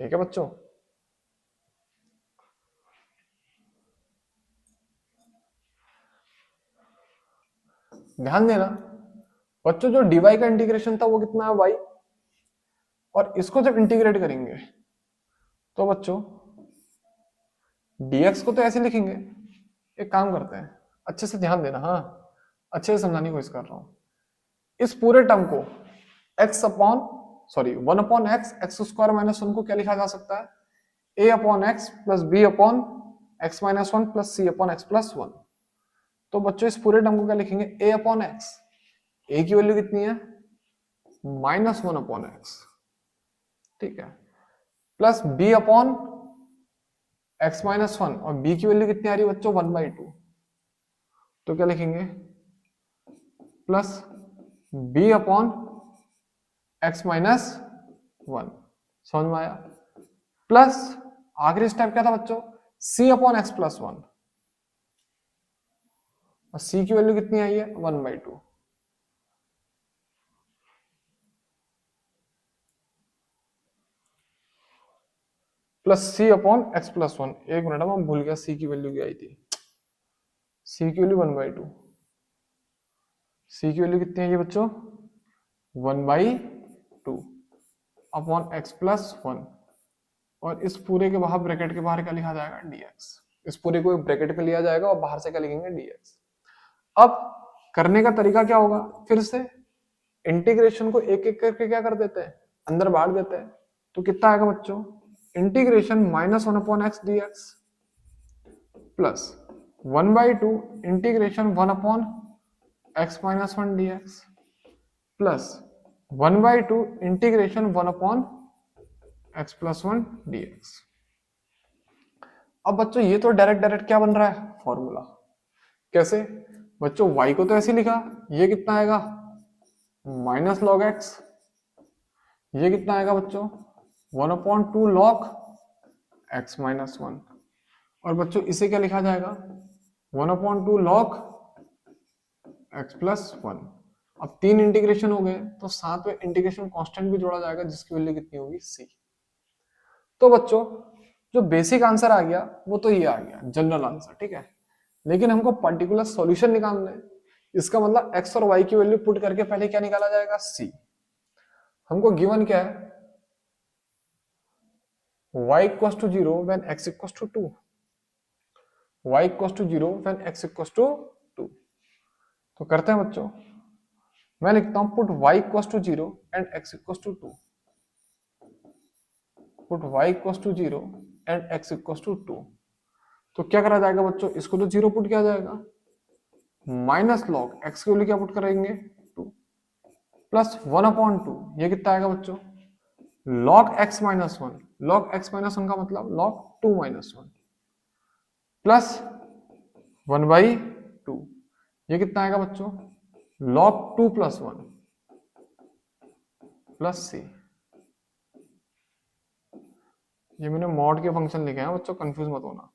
ठीक है बच्चों, ध्यान देना बच्चों, जो dy का इंटीग्रेशन था वो कितना है y, और इसको जब इंटीग्रेट करेंगे तो बच्चों dx को तो ऐसे लिखेंगे, एक काम करते हैं, अच्छे से ध्यान देना, हाँ अच्छे से समझाने की कोशिश कर रहा हूं, इस पूरे टर्म को x अपॉन 1/x x² - 1 को क्या लिखा जा सकता है, a/x plus b/x-1 plus c/x+1। तो बच्चों इस पूरे टर्म को क्या लिखेंगे, a/x, a की वैल्यू कितनी है -1/x, ठीक है, प्लस b/x-1, और b की वैल्यू कितनी आ रही है बच्चों 1/2, तो क्या लिखेंगे प्लस b/x-1, समझ में आया, प्लस आखिरी स्टेप क्या था बच्चों c/x+1, और c की वैल्यू कितनी आई है 1/2, प्लस c/x+1, एक मिनट मैं भूल गया c की वैल्यू क्या आई थी, c की वैल्यू 1/2, c की वैल्यू कितनी आई है बच्चों 1/2 अपॉन x+1, और इस पूरे के बाहर ब्रैकेट के बाहर क्या लिखा जाएगा dx, इस पूरे को ब्रैकेट पे लिया जाएगा और बाहर से क्या लिखेंगे dx। अब करने का तरीका क्या होगा, फिर से इंटीग्रेशन को एक एक करके क्या कर देते हैं, अंदर बांट देते हैं, तो कितना आएगा बच्चों integration -1/x dx plus 1/2 integration 1/x-1 dx plus 1/2 integration 1/x+1 dx। अब बच्चों ये तो डायरेक्ट क्या बन रहा है फॉर्मूला, कैसे बच्चों y को तो ऐसे लिखा, ये कितना आएगा -log x, ये कितना आएगा बच्चों 1/2 log x-1, और बच्चों इसे क्या लिखा जाएगा 1/2 log x+1। अब 3 इंटीग्रेशन हो गए, तो साथ में इंटीग्रेशन कांस्टेंट भी जोड़ा जाएगा जिसकी वैल्यू कितनी होगी c। तो बच्चों जो बेसिक आंसर आ गया वो तो ये आ गया जनरल आंसर, ठीक है, लेकिन हमको पर्टिकुलर सॉल्यूशन निकालना है, इसका मतलब x और y की वैल्यू पुट करके पहले क्या निकाला जाएगा c। हमको गिवन क्या है y equals to 0 when x equals to 2, y equals to 0 when x equals to 2। तो करते हैं बच्चों, मैं लिखता हूं put y equals to 0 and x equals to 2, put y equals to 0 and x equals to 2। तो क्या करा जाएगा बच्चों, इसको तो 0 पुट किया जाएगा, माइनस लॉग x की वैल्यू क्या पुट करेंगे 2 प्लस 1/2, ये कितना आएगा बच्चों log x-1, log x-1 का मतलब log 2-1 प्लस 1/2, ये कितना आएगा बच्चों log 2 + 1 प्लस c। ये मैंने मॉड के फंक्शन लिखे हैं बच्चों, कंफ्यूज मत होना,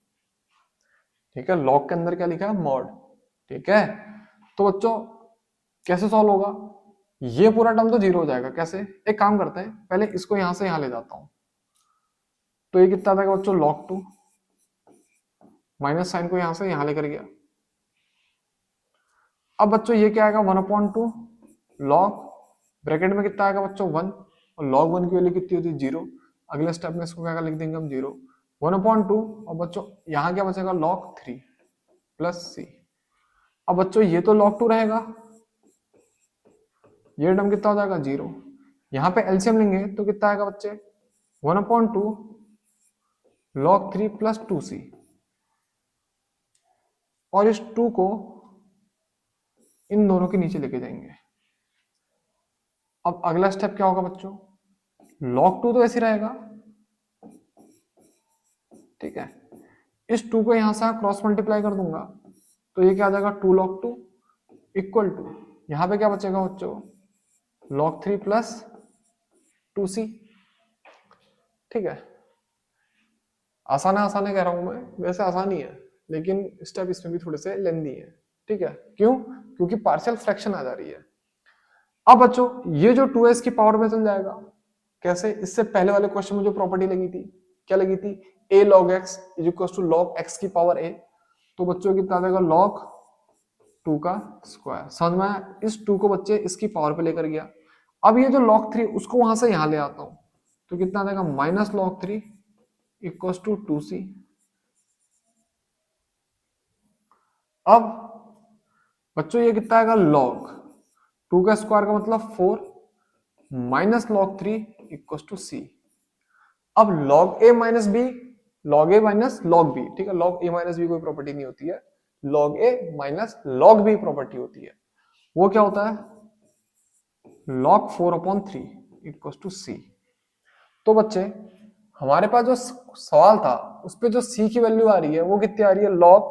ठीक है, log के अंदर क्या लिखा है मॉड, ठीक है। तो बच्चों कैसे सॉल्व होगा, ये पूरा टर्म तो जीरो हो जाएगा। कैसे? एक काम करते हैं, पहले इसको यहां से यहां ले जाता हूं, तो ये कितना था बच्चों, log 2, माइनस साइन को यहां से यहां लेकर गया। अब बच्चों ये क्या आएगा, 1/2 log, ब्रैकेट में कितना आएगा बच्चों 1, और log 1 की वैल्यू कितनी होती है 0। अगले स्टेप में इसको क्या लिख देंगे हम 0, 1/2, और बच्चों यहां क्या बचेगा log 3 प्लस c। अब बच्चों ये तो log 2 रहेगा, ये टर्म कितना हो जाएगा 0। यहां पे एलसीएम लेंगे तो कितना आएगा बच्चे, 1/2 log 3 प्लस 2c, और इस 2 को इन दोनों के नीचे लेके जाएंगे। अब अगला स्टेप क्या होगा बच्चों, log 2 तो ऐसे रहेगा, ठीक है। इस 2 को यहां से क्रॉस मल्टीप्लाई कर दूंगा, तो ये क्या आ जाएगा 2 log 2 इक्वल टू, यहां पे क्या बचेगा बच्चों, log 3 प्लस 2c, ठीक है। आसान है कह रहा हूं मैं, वैसे आसान ही है, लेकिन स्टेप इसमें भी थोड़े से लेंदी है, ठीक है। क्यों? क्योंकि पार्शियल फ्रैक्शन आ जा रही है। अब बच्चों ये जो 2s की पावर में चल जाएगा, कैसे? इससे पहले वाले क्वेश्चन में जो प्रॉपर्टी लगी थी, क्या लगी थी, a log x is equal to log x की पावर a। तो बच्चों कितना आ जाएगा log 2 का स्क्वायर। समझ में आया? इस 2 को बच्चे इसकी पावर पे लेकर गया। अब ये जो log 3 उसको वहां से यहां ले आता हूं, तो कितना आ जाएगा minus log 3 equal to 2c। अब बच्चों ये कितना आएगा log 2 का स्क्वायर का मतलब 4 minus log 3 equal to c। अब log a minus b, log a minus log b, ठीक है। log a माइनस b कोई प्रॉपर्टी नहीं होती है, log a minus log b property होती है। वो क्या होता है, log 4/3 इक्वल टू c। तो बच्चे हमारे पास जो सवाल था उस पे जो c की वैल्यू आ रही है वो कितनी आ रही है, log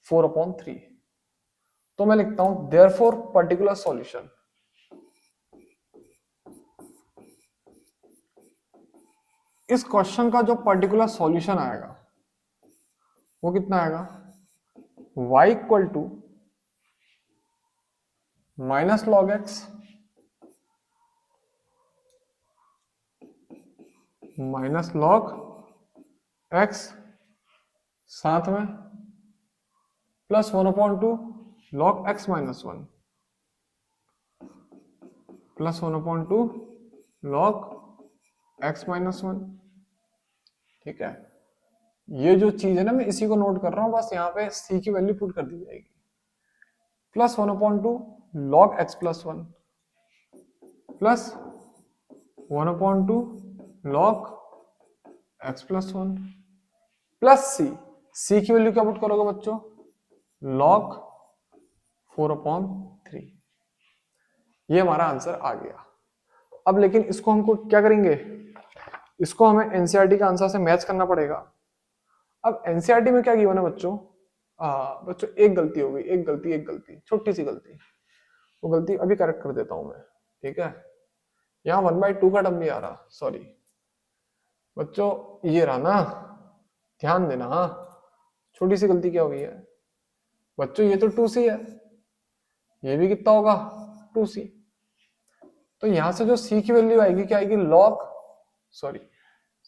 4/3। तो मैं लिखता हूं देयरफॉर पर्टिकुलर सॉल्यूशन, इस क्वेश्चन का जो पर्टिकुलर सॉल्यूशन आएगा वो कितना आएगा, y equal to minus log x minus log x साथ में plus 1/2 log x minus 1 plus 1/2 log x minus 1, ठीक है। ये जो चीज है ना, मैं इसी को नोट कर रहा हूं, बस यहाँ पे c की वैल्यू पुट कर दी जाएगी, plus 1/2 log x plus 1 plus 1/2 log x plus 1 plus c की वैल्यू क्या पुट करोगे बच्चों, log 4/3। ये हमारा आंसर आ गया। अब लेकिन इसको हमको क्या करेंगे, इसको हमें एनसीईआरटी का आंसर से मैच करना पड़ेगा। अब एनसीईआरटी में क्या गिवन है बच्चों, बच्चों एक गलती हो गई, एक गलती छोटी सी गलती, वो गलती अभी करेक्ट कर देता हूं मैं, ठीक है। यहाँ 1/2 का टर्म नहीं आ रहा, सॉरी बच्चों, ये रहा ना, ध्यान देना। हाँ, छोटी सी गलती क्या हुई है बच्चों, ये तो 2c है, ये भी कितना होगा 2c। तो यहां से जो c की वैल्यू आएगी क्या आएगी, log, सॉरी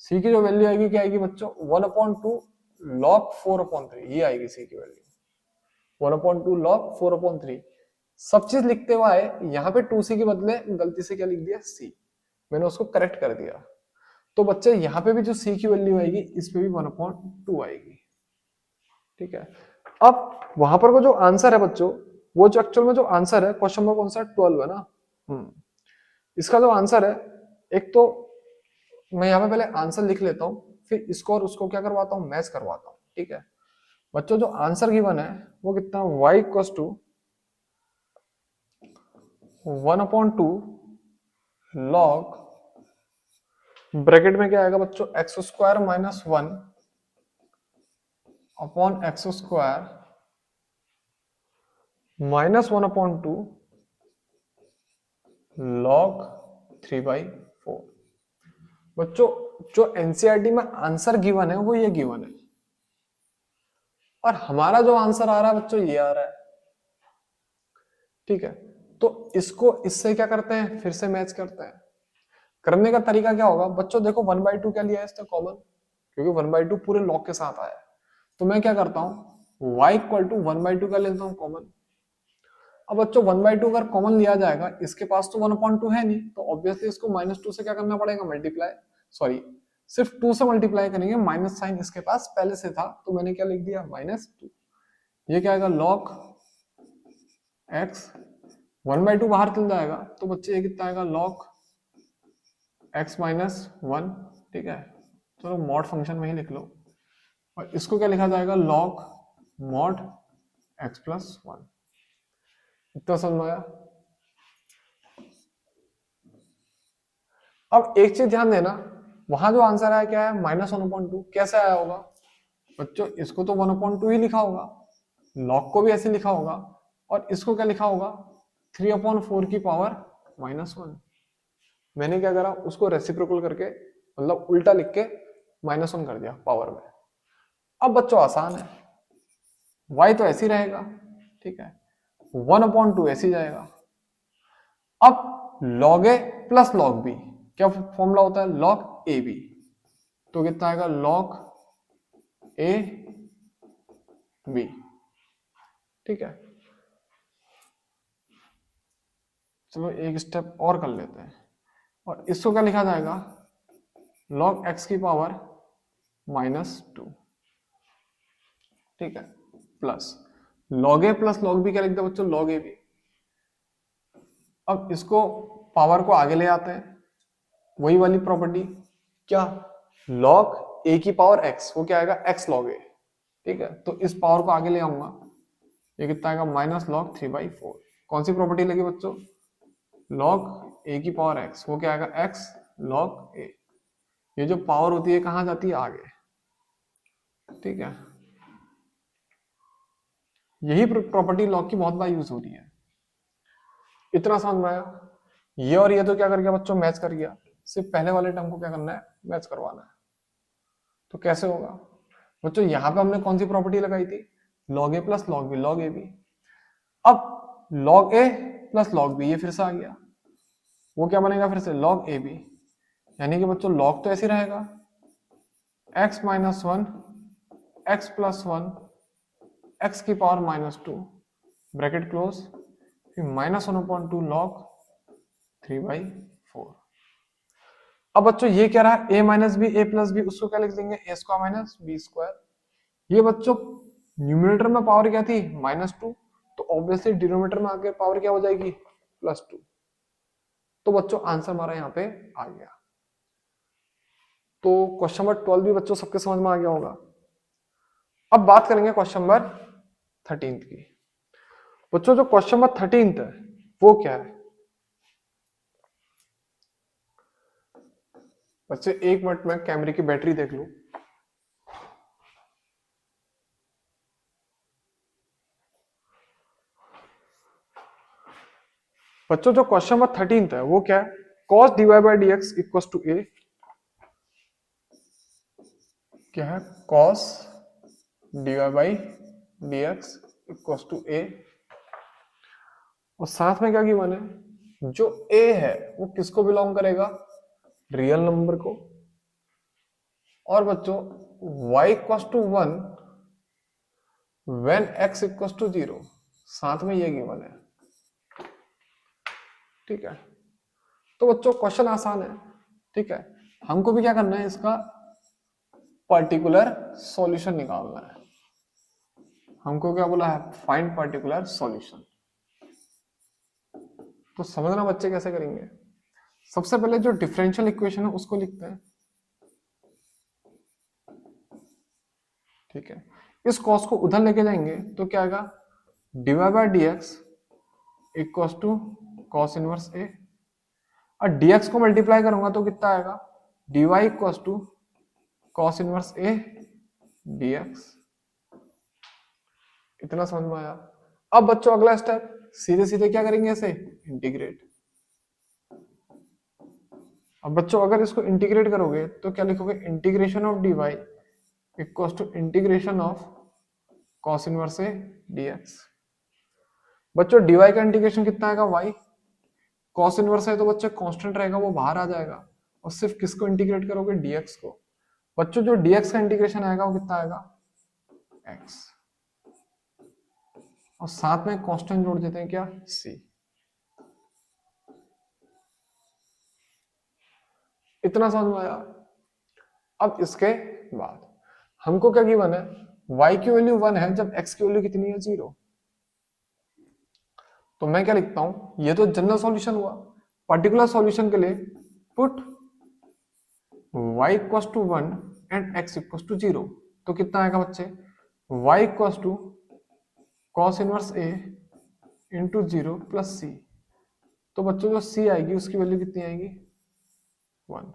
c की जो वैल्यू आएगी क्या आएगी बच्चों, 1/2 log 4/3, ये आएगी c की वैल्यू 1/2 log 4/3। सब चीज लिखते हुआ है, यहाँ पे 2c के बदले गलती से क्या लिख दिया c, मैंने उसको करेक्ट कर दिया। तो बच्चे यहाँ पे भी जो c की वैल्यू आएगी इस पे भी 1/2 आएगी, ठीक है। अब वहां पर वो जो आंसर है बच्चों, वो जो एक्चुअल में जो आंसर है क्वेश्चन नंबर कौन सा 12 है ना, इसका जो आंसर है, एक तो मैं यहाँ पे पहले आंसर लिख लेता हूँ, फिर इसको और उसको क्या करवाता हूँ, मैच करवाता हूँ, ठीक है। बच्चों जो आंसर गिवन है वो कितना, y equal to 1/2 log, bracket में क्या आएगा बच्चों, x square minus 1 upon x square minus 1/2 log 3/4। बच्चों जो एनसीईआरटी में आंसर गिवन है वो ये गिवन है, और हमारा जो आंसर आ रहा है बच्चों ये आ रहा है, ठीक है। तो इसको इससे क्या करते हैं, फिर से मैच करते हैं। करने का तरीका क्या होगा बच्चों, देखो 1/2 क्या लिया है इसने कॉमन, क्योंकि 1/2 पूरे लॉग के साथ आया है। तो मैं क्या करता हूँ, y इक्वल टू 1/2 का लेता हूँ कॉमन। अब बच्चों 1/2 अगर कॉमन लिया जाएगा, इसके पास तो 1/2 है नहीं, तो ऑब्वियसली इसको -2 से क्या करना पड़ेगा, मल्टीप्लाई, सॉरी सिर्फ 2 से मल्टीप्लाई करेंगे, माइनस साइन इसके पास पहले से था, तो मैंने क्या लिख दिया -2। ये क्या आएगा, log x, 1/2 बाहर चल जाएगा, तो बच्चे ये कितना आएगा, log x -1। ठीक है, चलो मॉड फंक्शन में ही लिख लो, और इसको क्या लिखा जाएगा, log mod x + 1। इतना समझ में आया। अब एक चीज ध्यान देना, वहां जो आंसर आया क्या है, -1/2। कैसे आया होगा बच्चों, इसको तो 1/2 ही लिखा होगा, log को भी ऐसे लिखा होगा, और इसको क्या लिखा होगा, 3/4 की पावर -1। मैंने क्या करा, उसको रेसिप्रोकल करके, मतलब उल्टा लिख के -1 कर दिया पावर में। अब बच्चों आसान है, y तो ऐसे ही रहेगा, ठीक है, 1/2 ऐसे ही जाएगा। अब log a plus log b, क्या फॉर्मूला होता है, log ab, तो कितना आएगा, log a b। ठीक है, चलो एक स्टेप और कर लेते हैं, और इसको क्या लिखा जाएगा, log x की पावर -2। ठीक है, plus log a plus log b क्या लिख दो बच्चों, log ab। अब इसको पावर को आगे ले आते हैं, वही वाली प्रॉपर्टी, क्या, log a की पावर x, वो क्या आएगा, x log a। ठीक है, तो इस पावर को आगे ले आऊंगा, ये कितना आएगा, -log 3/4। कौन सी प्रॉपर्टी लगी बच्चों, log a की पावर x, वो क्या आएगा, x log a। ये जो पावर होती है कहां जाती है, आगे। ठीक है, यही प्रॉपर्टी लॉग की बहुत बार यूज होती है। इतना समझ में आया। ये और ये तो क्या कर गया बच्चों, मैच कर गया, सिर्फ पहले वाले टर्म को क्या करना है, मैच करवाना है। तो कैसे होगा बच्चों, यहां पे हमने कौन सी प्रॉपर्टी लगाई थी, log a plus log b, log ab। अब log a plus log b ये फिर से आ गया, वो क्या बनेगा फिर से, log ab। यानी कि बच्चों log तो ऐसे रहेगा, x -1 x + 1 x की पावर -2 ब्रैकेट क्लोज, फिर -1/2 log 3/4। अब बच्चों ये क्या रहा, a - b a + b, उसको क्या लिख देंगे, a² - b²। ये बच्चों न्यूमरेटर में पावर क्या थी, -2, तो ऑब्वियसली डिनोमिनेटर में आके पावर क्या हो जाएगी, +2। तो बच्चों आंसर हमारा यहाँ पे आ गया। तो क्वेश्चन नंबर 12 भी बच्चों सबके समझ में आ गया होगा। अब बात करेंगे क्वेश्चन नंबर 13 की। बच्चों जो क्वेश्चन नंबर 13 है वो क्या है बच्चे, एक मिनट में कैमरे की बैटरी देख लूं। बच्चों जो क्वेश्चन नंबर 13 है वो क्या है, cos dy/dx equals to a, क्या है, cos dy/dx equals to a, और साथ में क्या गिवन है, जो a है वो किसको बिलोंग करेगा, रियल नंबर को। और बच्चों y equals to 1 when x equals to 0, साथ में ये गिवन है। ठीक है, तो बच्चों क्वेश्चन आसान है। ठीक है, हमको भी क्या करना है, इसका पर्टिकुलर सॉल्यूशन निकालना है। हमको क्या बोला है, फाइंड पर्टिकुलर सॉल्यूशन। तो समझना बच्चे कैसे करेंगे, सबसे पहले जो डिफरेंशियल इक्वेशन है उसको लिखते हैं। ठीक है, इस कॉस को उधर लेके जाएंगे तो क्या आएगा, dy/dx equals to cos inverse a, और dx को मल्टीप्लाई करूंगा तो कितना आएगा, dy equals to cos inverse a dx। इतना समझ में आया। अब बच्चों अगला स्टेप, सीधे सीधे क्या करेंगे, ऐसे इंटीग्रेट। अब बच्चों अगर इसको इंटीग्रेट करोगे तो क्या लिखोगे, integration of dy equals to integration of cos inverse a dx। बच्चों dy का इंटीग्रेशन कितना आएगा y, cos इनवर्स है तो बच्चे कांस्टेंट रहेगा वो बाहर आ जाएगा, और सिर्फ किसको इंटीग्रेट करोगे, dx को। बच्चों जो dx का इंटीग्रेशन आएगा वो कितना आएगा, x, और साथ में कांस्टेंट जोड़ देते हैं क्या, c। इतना समझ में आया। अब इसके बाद हमको क्या गिवन है, y की वैल्यू 1 है जब x की वैल्यू कितनी है, 0। तो मैं क्या लिखता हूं, ये तो जनरल सॉल्यूशन हुआ। पर्टिकुलर सॉल्यूशन के लिए put y equals to 1 and x equals to 0। तो कितना आएगा बच्चे, y equals to cos inverse a into 0 plus c। तो बच्चों जो c आएगी उसकी वैल्यू कितनी आएगी, 1।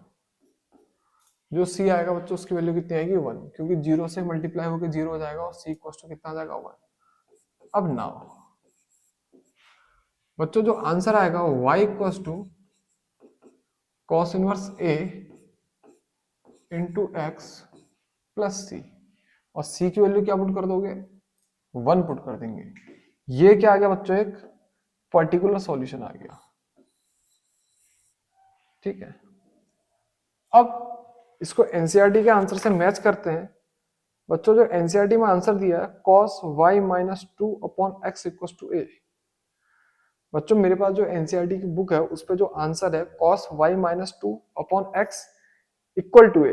जो c आएगा बच्चों उसकी वैल्यू कितनी आएगी, 1, क्योंकि 0 से मल्टीप्लाई होकर 0 हो जाएगा, और c इक्वल्स टू कितना आ जाएगा, 1। अब नाउ बच्चों जो आंसर आएगा y equals to cos inverse a into x plus c, और c की वैल्यू क्या पुट कर दोगे, 1 पुट कर देंगे। ये क्या आ गया बच्चों, एक पर्टिकुलर सॉल्यूशन आ गया। ठीक है, अब इसको एनसीईआरटी के आंसर से मैच करते हैं। बच्चों जो एनसीईआरटी में आंसर दिया है cos y minus 2 upon x equal to a। बच्चों मेरे पास जो एनसीईआरटी की बुक है उस पे जो आंसर है cos y minus 2 upon x equal to a।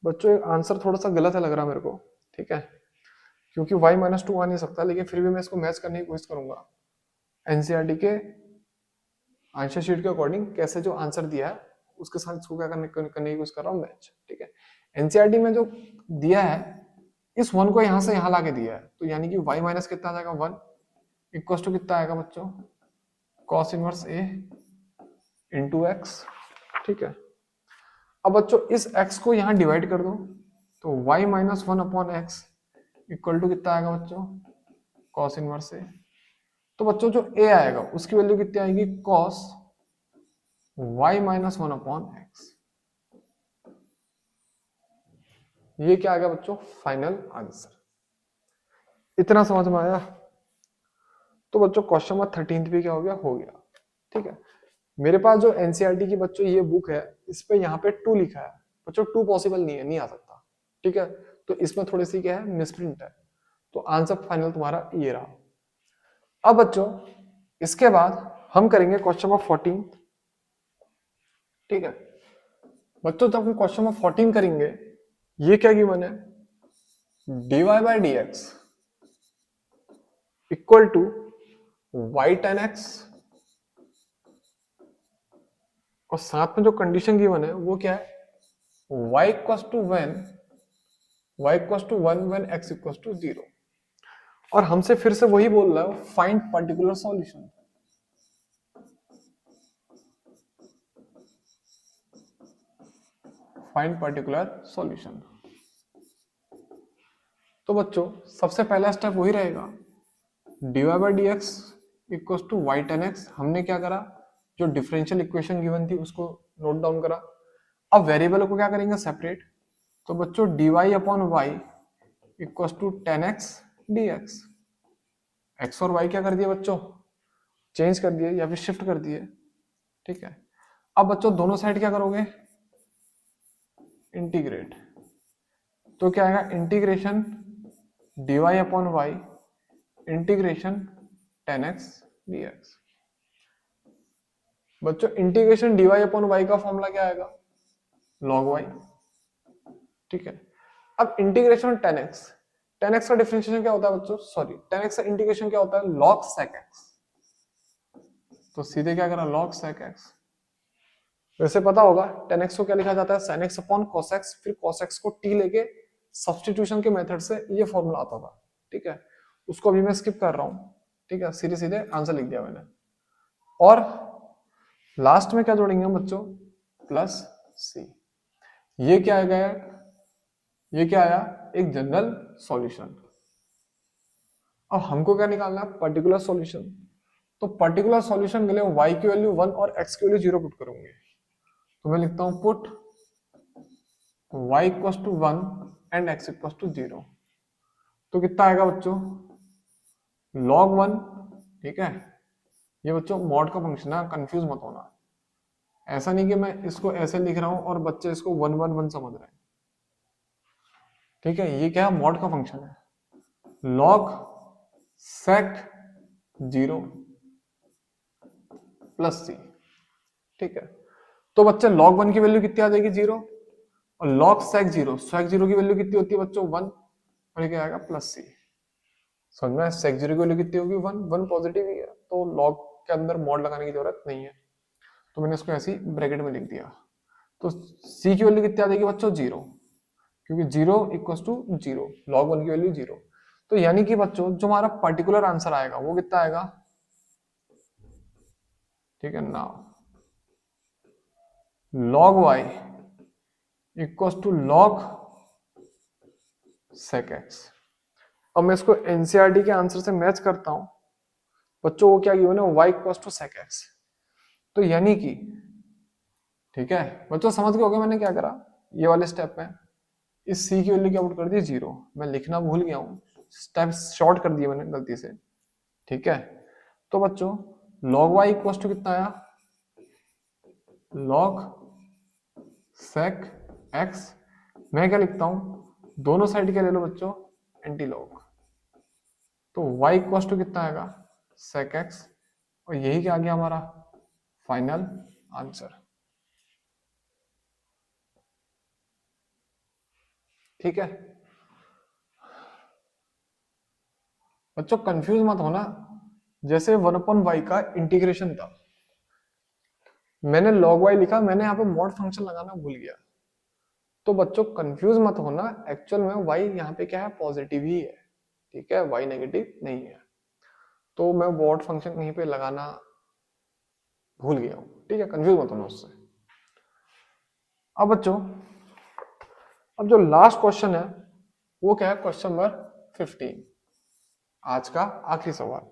बच्चों आंसर थोड़ा सा गलत है लग रहा है मेरे को, ठीक है, क्योंकि y माइनस 2 आ नहीं सकता, लेकिन फिर भी मैं इसको मैच करने की कोशिश करूंगा एनसीईआरटी के आंसर शीट के अकॉर्डिंग, कैसे जो आंसर दिया है उसके साथ इसको क्या करने की कोशिश कर रहा हूँ, मैच। ठीक है, एनसीईआरटी में जो दिया है इस 1 को यहां से यहां लाके दिया है, तो यानी कि y माइनस कितना आ जाएगा, 1 इक्वल टू कितना आएगा बच्चों, cos inverse a into x. ठीक है, अब बच्चों इस x को यहां डिवाइड कर दो, तो y minus 1 upon x equal to कितना आएगा बच्चों, cos इनवर्स a। तो बच्चों जो a आएगा उसकी वैल्यू कितनी आएगी, cos y minus 1 upon x. ये क्या आ गया बच्चों, फाइनल आंसर। इतना समझ में आया। तो बच्चों क्वेश्चन नंबर 13 भी क्या हो गया। ठीक है, मेरे पास जो एनसीईआरटी की बच्चों ये बुक है इस पे यहाँ पे 2 लिखा है बच्चों, 2 पॉसिबल नहीं है, नहीं आ सकता। ठीक है, तो इसमें थोड़ी सी क्या है, मिसप्रिंट है। तो आंसर फाइनल तुम्हारा ये रहा। अब बच्चों इसके बाद हम करेंगे क्वेश्चन नंबर 14। ठीक है बच्चों, जब हम क्वेश्चन नंबर 14 करेंगे, ये क्या गिवन है, dy by D x equal to y tan x, और साथ में जो कंडीशन गिवन है वो क्या है, y equals to when y equals to 1 when x equals to 0। और हमसे फिर से वही बोल रहा है, find particular solution. Find particular solution. तो बच्चों सबसे पहला स्टेप वही रहेगा, dy by D x equals to y tan x. हमने क्या करा, जो डिफरेंशियल इक्वेशन गिवन थी उसको नोट डाउन करा। अब वेरिएबल को क्या करेंगे, सेपरेट। तो बच्चों dy upon y equals to tan x d x. X और y क्या कर दिए बच्चों, चेंज कर दिए या फिर शिफ्ट कर दिए। ठीक है, अब बच्चों दोनों साइड क्या करोगे, इंटीग्रेट। तो क्या आएगा, integration dy upon y integration tan x d x. बच्चों इंटीग्रेशन dy अपॉन वाई का फॉर्मूला क्या आएगा, log y। ठीक है, अब इंटीग्रेशन टेन एक्स का डिफरेंशिएशन क्या होता है बच्चों, सॉरी 10x का इंटीग्रेशन क्या होता है, log sec x। तो सीधे क्या करा, log sec x। वैसे पता होगा 10x को क्या लिखा जाता है, sin x upon cos x, फिर cos x को t लेके सब्स्टिट्यूशन के मेथड से ये फॉर्मूला आता था। ठीक है, उसको अभी मैं स्किप कर रहा हूं। ठीक है, सीधे सीधे आंसर लिख दिया मैंने। और लास्ट में क्या जोड़ेंगे हम बच्चों, प्लस c। ये क्या आ गया, ये क्या आया, एक जनरल सॉल्यूशन। अब हमको क्या निकालना है, पर्टिकुलर सॉल्यूशन। तो पर्टिकुलर सॉल्यूशन के लिए y की वैल्यू 1 और x की वैल्यू 0 पुट करूंगे। तो मैं लिखता हूं put y equals to 1 and x equals to 0। तो कितना आएगा बच्चों, log 1, ठीक है। ये बच्चों मॉड का फंक्शन है, कंफ्यूज मत होना। ऐसा नहीं कि मैं इसको ऐसे लिख रहा हूं और बच्चे इसको 1 1 1 समझ रहे हैं, ठीक है। ये क्या है, मॉड का फंक्शन है। log sec 0 प्लस सी, ठीक है। तो बच्चे log 1 की वैल्यू कितनी आ जाएगी, 0, और log sec 0 की वैल्यू कितनी होती है बच्चों, 1, और ये क्या आएगा, प्लस सी। समझ में, sec 0 की वैल्यू कितनी होगी, 1, 1 पॉजिटिव ही है, तो log के अंदर मॉड लगाने की जरूरत नहीं है, तो मैंने इसको ऐसे ही ब्रैकेट में लिख दिया। तो c की वैल्यू कितनी आ जाएगी बच्चों, 0, क्योंकि 0 इक्वल्स टू 0, log 1 की वैल्यू 0। तो यानी कि बच्चों जो हमारा पर्टिकुलर आंसर आएगा वो कितना आएगा, ठीक है ना, log y equals to log sec x। अब मैं इसको एनसीईआरटी के आंसर से मैच करता हूं बच्चों, वो क्या गिवन है, y equals to sec x। तो यानी कि, ठीक है बच्चों, समझ गए होगे मैंने क्या करा, ये वाले स्टेप में इस c की वैल्यू क्या आउट कर दी, 0। मैं लिखना भूल गया हूं, स्टेप शॉर्ट कर दिए मैंने गलती से, ठीक है। तो बच्चों log y इक्वल्स टू कितना आया, log sec x। मैं क्या लिखता हूं, दोनों साइड क्या ले लो बच्चों, एंटी लॉग। तो y इक्वल्स टू कितना आएगा, sec x, और यही क्या आ गया हमारा फाइनल आंसर, ठीक है। बच्चों कंफ्यूज मत होना, जैसे 1/y का इंटीग्रेशन था, मैंने log y लिखा, मैंने यहाँ पे मॉड फंक्शन लगाना भूल गया। तो बच्चों कंफ्यूज मत होना, एक्चुअल में y यहाँ पे क्या है, पॉजिटिव ही है, ठीक है, y नेगेटिव नहीं है। तो मैं मॉड फंक्शन कहीं पे लगाना भूल गया हूँ, ठीक है, कंफ्यूज मत होना उससे। अब बच्चों, अब जो लास्ट क्वेश्चन है वो क्या है, क्वेश्चन नंबर 15, आज का आखिरी सवाल।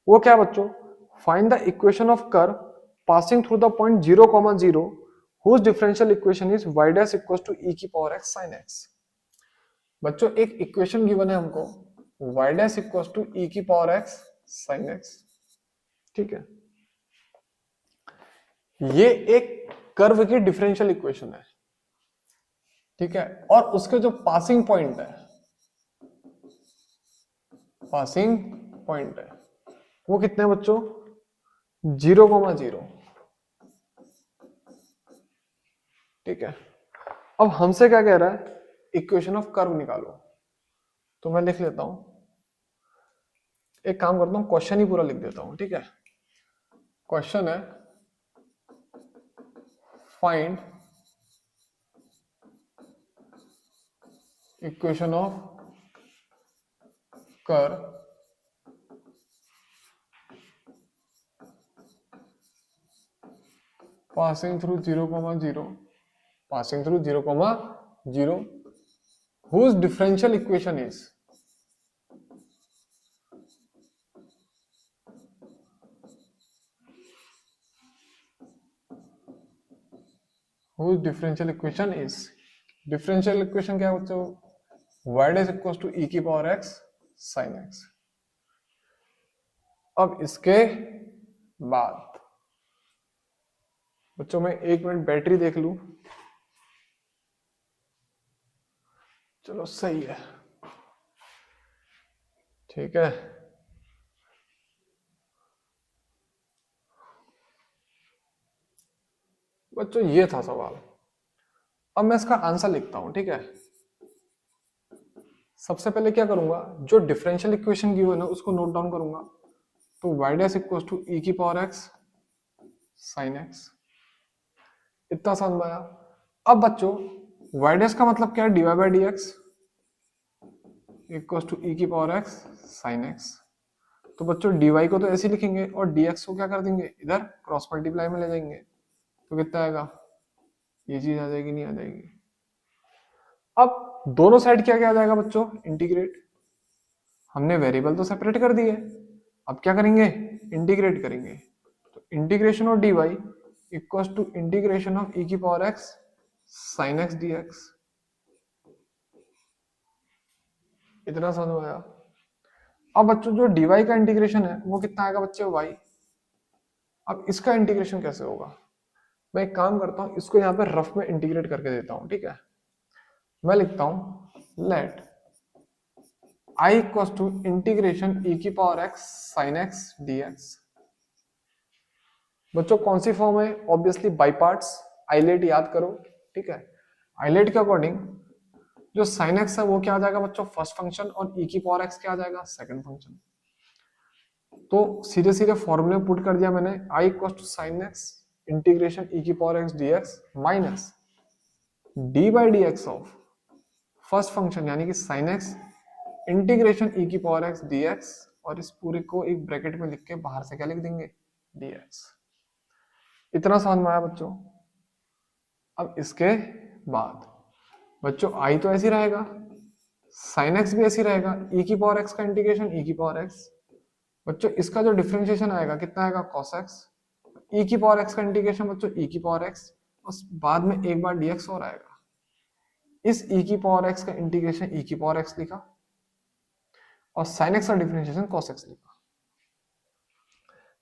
वो क्या है बच्चों, find the equation of curve passing through the point 0, 0 whose differential equation is y dash equals to e की पावर x sin x। बच्चों एक इक्वेशन गिवन है हमको, y dash equals to e की पावर x sin x, ठीक है। ये एक कर्व की डिफरेंशियल इक्वेशन है, ठीक है, और उसके जो पासिंग पॉइंट है, पासिंग पॉइंट है वो कितने हैं बच्चों, 0, 0, ठीक है। अब हमसे क्या कह रहा है, इक्वेशन ऑफ कर्व निकालो। तो मैं लिख लेता हूं, एक काम करता हूं, क्वेश्चन ही पूरा लिख देता हूं, ठीक है। क्वेश्चन है, find equation of curve passing through 0, 0, passing through 0, 0 whose differential equation is, whose differential equation is, differential equation क्या है बच्चों, y dash equals to e की पावर x sin x। अब इसके बाद बच्चों मैं 1 मिनट बैटरी देख लूं, चलो सही है, ठीक है। बच्चों ये था सवाल, अब मैं इसका आंसर लिखता हूं, ठीक है। सबसे पहले क्या करूंगा, जो डिफरेंशियल इक्वेशन गिवन है उसको नोट डाउन करूंगा। तो y dash equals to e की पावर x sin x, इतना समझ में आया। अब बच्चों y डैश का मतलब क्या है, dy by D x equals to e की पावर x sin x। तो बच्चों dy को तो ऐसे ही लिखेंगे और dx को क्या कर देंगे, इधर क्रॉस मल्टीप्लाई में ले जाएंगे, तो कितना आएगा, ये चीज आ जाएगी, नहीं आ जाएगी। अब दोनों साइड क्या क्या आ जाएगा बच्चों, इंटीग्रेट। हमने वेरिएबल तो सेपरेट कर दिए, अब क्या करेंगे, इंटीग्रेट करेंगे। तो integration of dy equals to integration of e की power x sin x dx, इतना समझ में आया। अब बच्चों जो dy का इंटीग्रेशन है वो कितना आएगा बच्चे, y। अब इसका इंटीग्रेशन कैसे होगा, मैं एक काम करता हूं, इसको यहाँ पे रफ में इंटीग्रेट करके देता हूं, ठीक है। मैं लिखता हूं let i equals to integration e की power x sin x dx। बच्चों कौन सी फॉर्म है, ऑब्वियसली बाई पार्ट्स, आइलेट याद करो, ठीक है। आइलेट के अकॉर्डिंग जो sin x है वो क्या आ जाएगा बच्चों, फर्स्ट फंक्शन, और e की पावर x क्या आ जाएगा, सेकंड फंक्शन। तो सीधे सीधे फॉर्मूले में पुट कर दिया मैंने, i equals to sin x integration e की power x dx minus d by D x of first function यानी कि sin x इंटीग्रेशन e की पावर x dx, और इस पूरे को एक ब्रैकेट में लिख के बाहर से क्या लिख देंगे, dx। इतना समझ में आया बच्चों। अब इसके बाद बच्चों i तो ऐसी रहेगा, sin x भी ऐसी रहेगा, e की पावर x का इंटीग्रेशन e की पावर x। बच्चों इसका जो डिफरेंशिएशन आएगा कितना आएगा, cos x, e की पावर x का इंटीग्रेशन बच्चों e की पावर x, और बाद में एक बार dx और आएगा। इस e की पावर x का इंटीग्रेशन e की पावर x लिखा, और sin x का डिफरेंशिएशन cos x लिखा।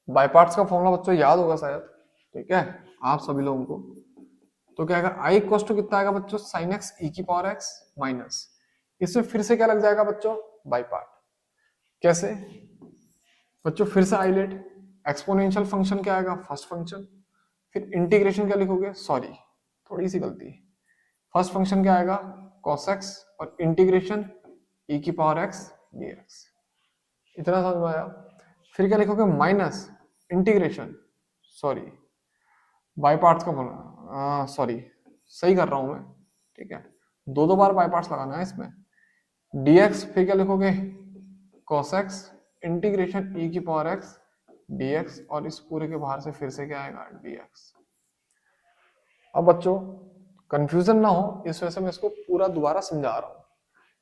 बाय पार्ट्स का फॉर्मूला बच्चों याद होगा शायद, ठीक है, आप सभी लोगों को। तो क्या आएगा, i इक्वल टू कितना आएगा बच्चों, sin x e की पावर x माइनस, इसमें फिर से क्या लग जाएगा बच्चों, बाय पार्ट। कैसे बच्चों, फिर से आइलेट, एक्सपोनेंशियल फंक्शन क्या आएगा, फर्स्ट फंक्शन, फिर इंटीग्रेशन क्या लिखोगे, सॉरी थोड़ी सी गलती, फर्स्ट फंक्शन क्या आएगा, cos x, और इंटीग्रेशन e की पावर x dx। इतना समझ में आया। फिर क्या लिखोगे, minus integration, sorry by parts का बोलना, सॉरी सही कर रहा हूं मैं, ठीक है, दो बार बाय पार्ट्स लगाना है इसमें, dx, फिर क्या लिखोगे, cos x इंटीग्रेशन e की पावर x dx, और इस पूरे के बाहर से फिर से क्या आएगा, dx। अब बच्चों कंफ्यूजन ना हो इस वजह से मैं इसको पूरा दोबारा समझा रहा हूं।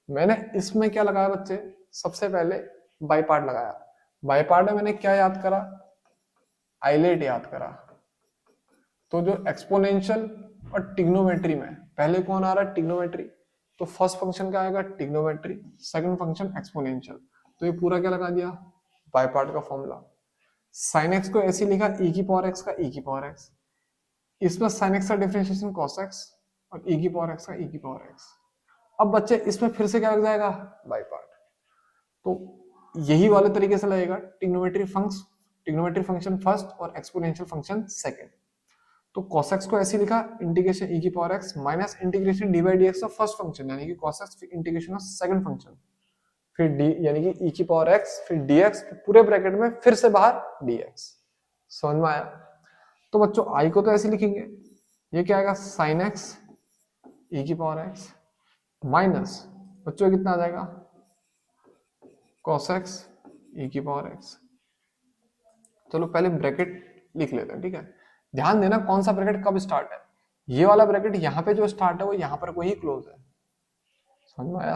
मैंने इसमें क्या लगाया बच्चे, सबसे पहले बाय पार्ट लगाया। बाय पार्ट में मैंने क्या याद करा, आइलेट याद करा। तो जो एक्सपोनेंशियल और टिग्नोमेट्री में पहले कौन आ रहा है, टिग्नोमेट्री, तो फर्स्ट फंक्शन क्या आएगा, टिग्नोमेट्री, सेकंड फंक्शन एक्सपोनेंशियल। तो ये पूरा क्या लगा दिया, बाय पार्ट का फॉर्मूला। sin x को ऐसे लिखा, e की पावर x का e की पावर x, इसमें sin x का डिफरेंशिएशन cos x, और e की पावर x का e की पावर x। अब बच्चे इसमें फिर से क्या लग जाएगा, बाय पार्ट। तो यही वाले तरीके से लगेगा, टिग्नोमेट्री फंक्शन फर्स्ट और एक्सपोनेंशियल फंक्शन सेकंड। तो cos x को ऐसे लिखा, इंटीग्रेशन e की power x minus integration dy dx of first function यानी कि cos x, फिर इंटीग्रेशन ऑफ सेकंड फंक्शन, फिर d यानी कि e की पावर x, फिर dx, पूरे ब्रैकेट में फिर से बाहर dx। समझ में आया। तो बच्चों i को तो ऐसे लिखेंगे, ये क्या आएगा, sin x e की पावर x माइनस बच्चों कितना आ जाएगा, cos x e की पावर x। चलो पहले ब्रैकेट लिख लेते हैं, ठीक है। ध्यान देना कौन सा ब्रैकेट कब स्टार्ट है, ये वाला ब्रैकेट यहाँ पे जो स्टार्ट है वो यहाँ पर कोई क्लोज है। समझ में आया।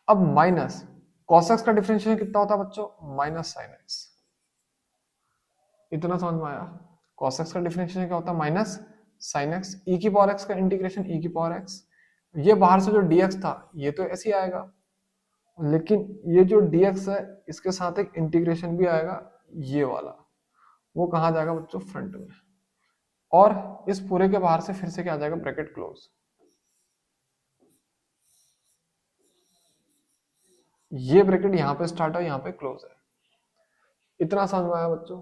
अब माइनस cos x का डिफरेंशिएशन कितना होता है बच्चों, माइनस sin x। इतना समझ में आया। cos x का डिफरेंशिएशन क्या होता है, माइनस sin x, e की पावर x का इंटीग्रेशन e की पावर x। ये बाहर से जो dx था ये तो ऐसे ही आएगा, लेकिन ये जो dx है इसके साथ एक इंटीग्रेशन भी आएगा, ये वाला, वो कहाँ जाएगा बच्चों, फ्रंट में, और इस पूरे के बाहर से फिर से क्या आ जाएगा, ब्रैकेट क्लोज। ये ब्रैकेट यहाँ पे स्टार्ट है, यहाँ पे क्लोज है। इतना समझ में आया बच्चों।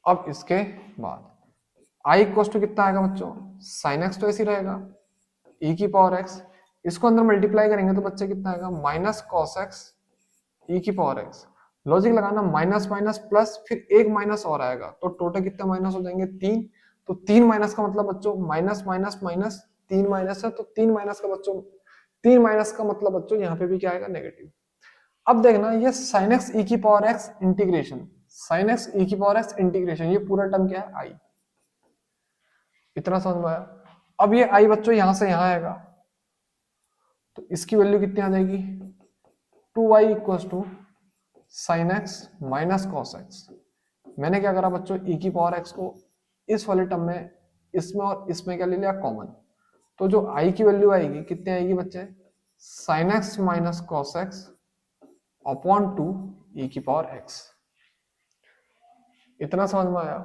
अब इसके बाद i इक्वल टू कितना आएगा बच्चों, sin x तो ऐसे ही रहेगा, e की पावर x, इसको अंदर मल्टीप्लाई करेंगे तो बच्चे कितना आएगा, माइनस cos x e की पावर x। लॉजिक लगाना, माइनस माइनस प्लस, फिर एक माइनस और आएगा, तो टोटल कितने माइनस हो जाएंगे, 3। तो 3 माइनस का मतलब बच्चों माइनस माइनस माइनस, 3 माइनस है तो 3 माइनस का बच्चों, 3 माइनस का मतलब बच्चों यहाँ पे भी क्या आएगा, नेगेटिव। अब देखना ये sin x e की power x integration, sin x e की पावर x इंटीग्रेशन, ये पूरा टर्म क्या है, i। इतना समझ में आया। अब ये i बच्चों यहां से यहां आएगा, तो इसकी वैल्यू कितनी आ जाएगी, 2y equal to sine x minus cos x. मैंने क्या करा बच्चों, e की पावर x को इस वाले टर्म में, इसमें और इसमें क्या ले लिया, कॉमन। तो जो i की वैल्यू आएगी कितनी आएगी बच्चे, sign x minus cos x upon 2 e की पावर x। इतना समझ में आया?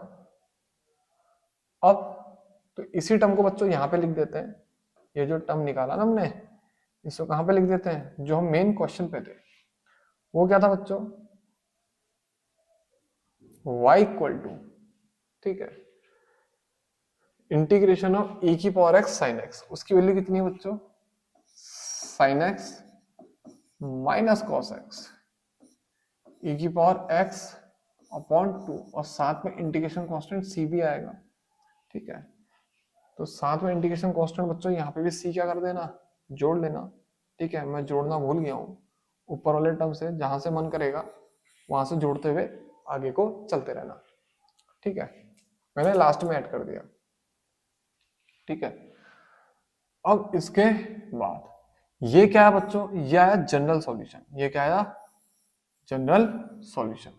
अब तो इसी टर्म को बच्चों यहां पे लिख देते हैं। ये जो टर्म निकाला ना हमने, इसको कहां पे लिख देते हैं? जो हम मेन क्वेश्चन पे थे वो क्या था बच्चों? y इक्वल टू, ठीक है, इंटीग्रेशन ऑफ e की पावर x sin x। उसकी वैल्यू कितनी है बच्चों? sin x minus cos x e की पावर x अपॉन 2, और साथ में इंटीग्रेशन कांस्टेंट c भी आएगा, ठीक है। तो साथ में इंटीग्रेशन कांस्टेंट बच्चों यहाँ पे भी c क्या कर देना, जोड़ लेना, ठीक है। मैं जोड़ना भूल गया हूँ, ऊपर वाले टर्म से जहां से मन करेगा वहां से जोड़ते हुए आगे को चलते रहना, ठीक है। मैंने लास्ट में ऐड कर दिया, ठीक है। अब इसके बाद ये क्या है बच्चों? ये आया जनरल सॉल्यूशन। ये क्या आया? General solution.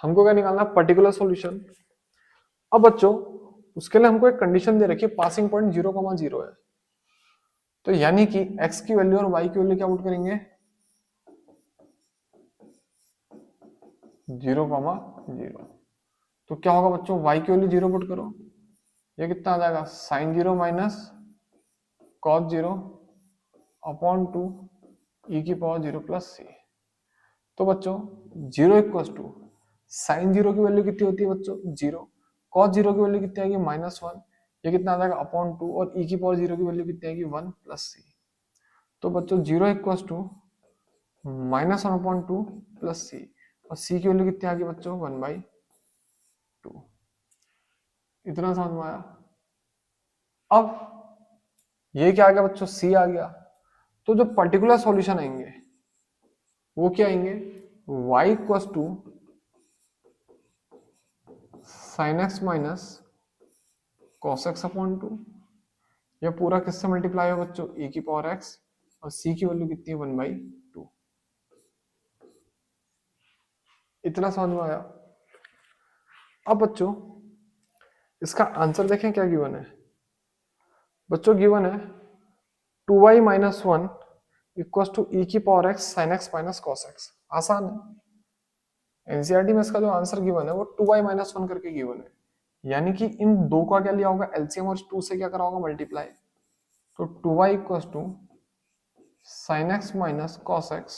हमको क्या निकालना? Particular solution. अब बच्चों उसके लिए हमको एक कंडीशन दे रखी है, पासिंग पॉइंट 0,0 है। तो यानी कि x की वैल्यू और y की वैल्यू क्या पुट करेंगे? 0,0। तो क्या होगा बच्चों? y की वैल्यू 0 पुट करो, ये कितना आ जाएगा? sin 0 minus cos 0 upon 2 e की पावर 0 प्लस c। तो बच्चों 0 इक्वल्स टू साइन 0 की वैल्यू कितनी होती है बच्चों? 0। cos 0 की वैल्यू कितनी आएगी? -1। ये कितना आ जाएगा? अपॉन 2, और e की पावर 0 की वैल्यू कितनी आएगी? 1 प्लस c। तो बच्चों 0 equals to -1 upon 2 plus c, और c की वैल्यू कितनी आ गई बच्चों? 1/2। इतना समझ में आया? अब ये क्या आ गया बच्चों? c आ गया। तो जो पर्टिकुलर सॉल्यूशन आएंगे वो क्या आएंगे? y equals to sin x minus cos x upon 2। यह पूरा किससे मल्टीप्लाई हो बच्चों? e की पावर x, और c की वैल्यू कितनी है? 1/2। इतना समझ में आया? अब बच्चों इसका आंसर देखें क्या गिवन है बच्चों। गिवन है 2y minus 1 equals to e की power x sin x minus cos x। आसान है। एनसीईआरटी में इसका जो आंसर गिवन है वो 2y माइनस 1 करके गिवन है, यानी कि इन दो का क्या लिया होगा? एलसीएम, और 2 से क्या करा होगा? मल्टीप्लाई। तो 2y equals to sin x minus cos x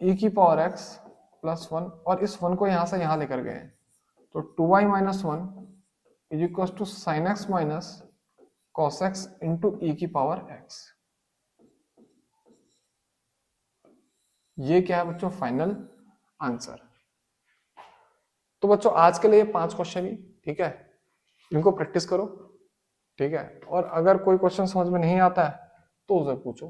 e की पावर x प्लस 1, और इस 1 को यहां से यहां लेकर गए, तो 2y minus 1 is equal to sin x minus cos x into e की पावर x। ये क्या है बच्चों? Final answer. तो बच्चों आज के लिए 5 क्वेश्चन ही, ठीक है, इनको प्रैक्टिस करो, ठीक है। और अगर कोई क्वेश्चन समझ में नहीं आता है तो उसे पूछो।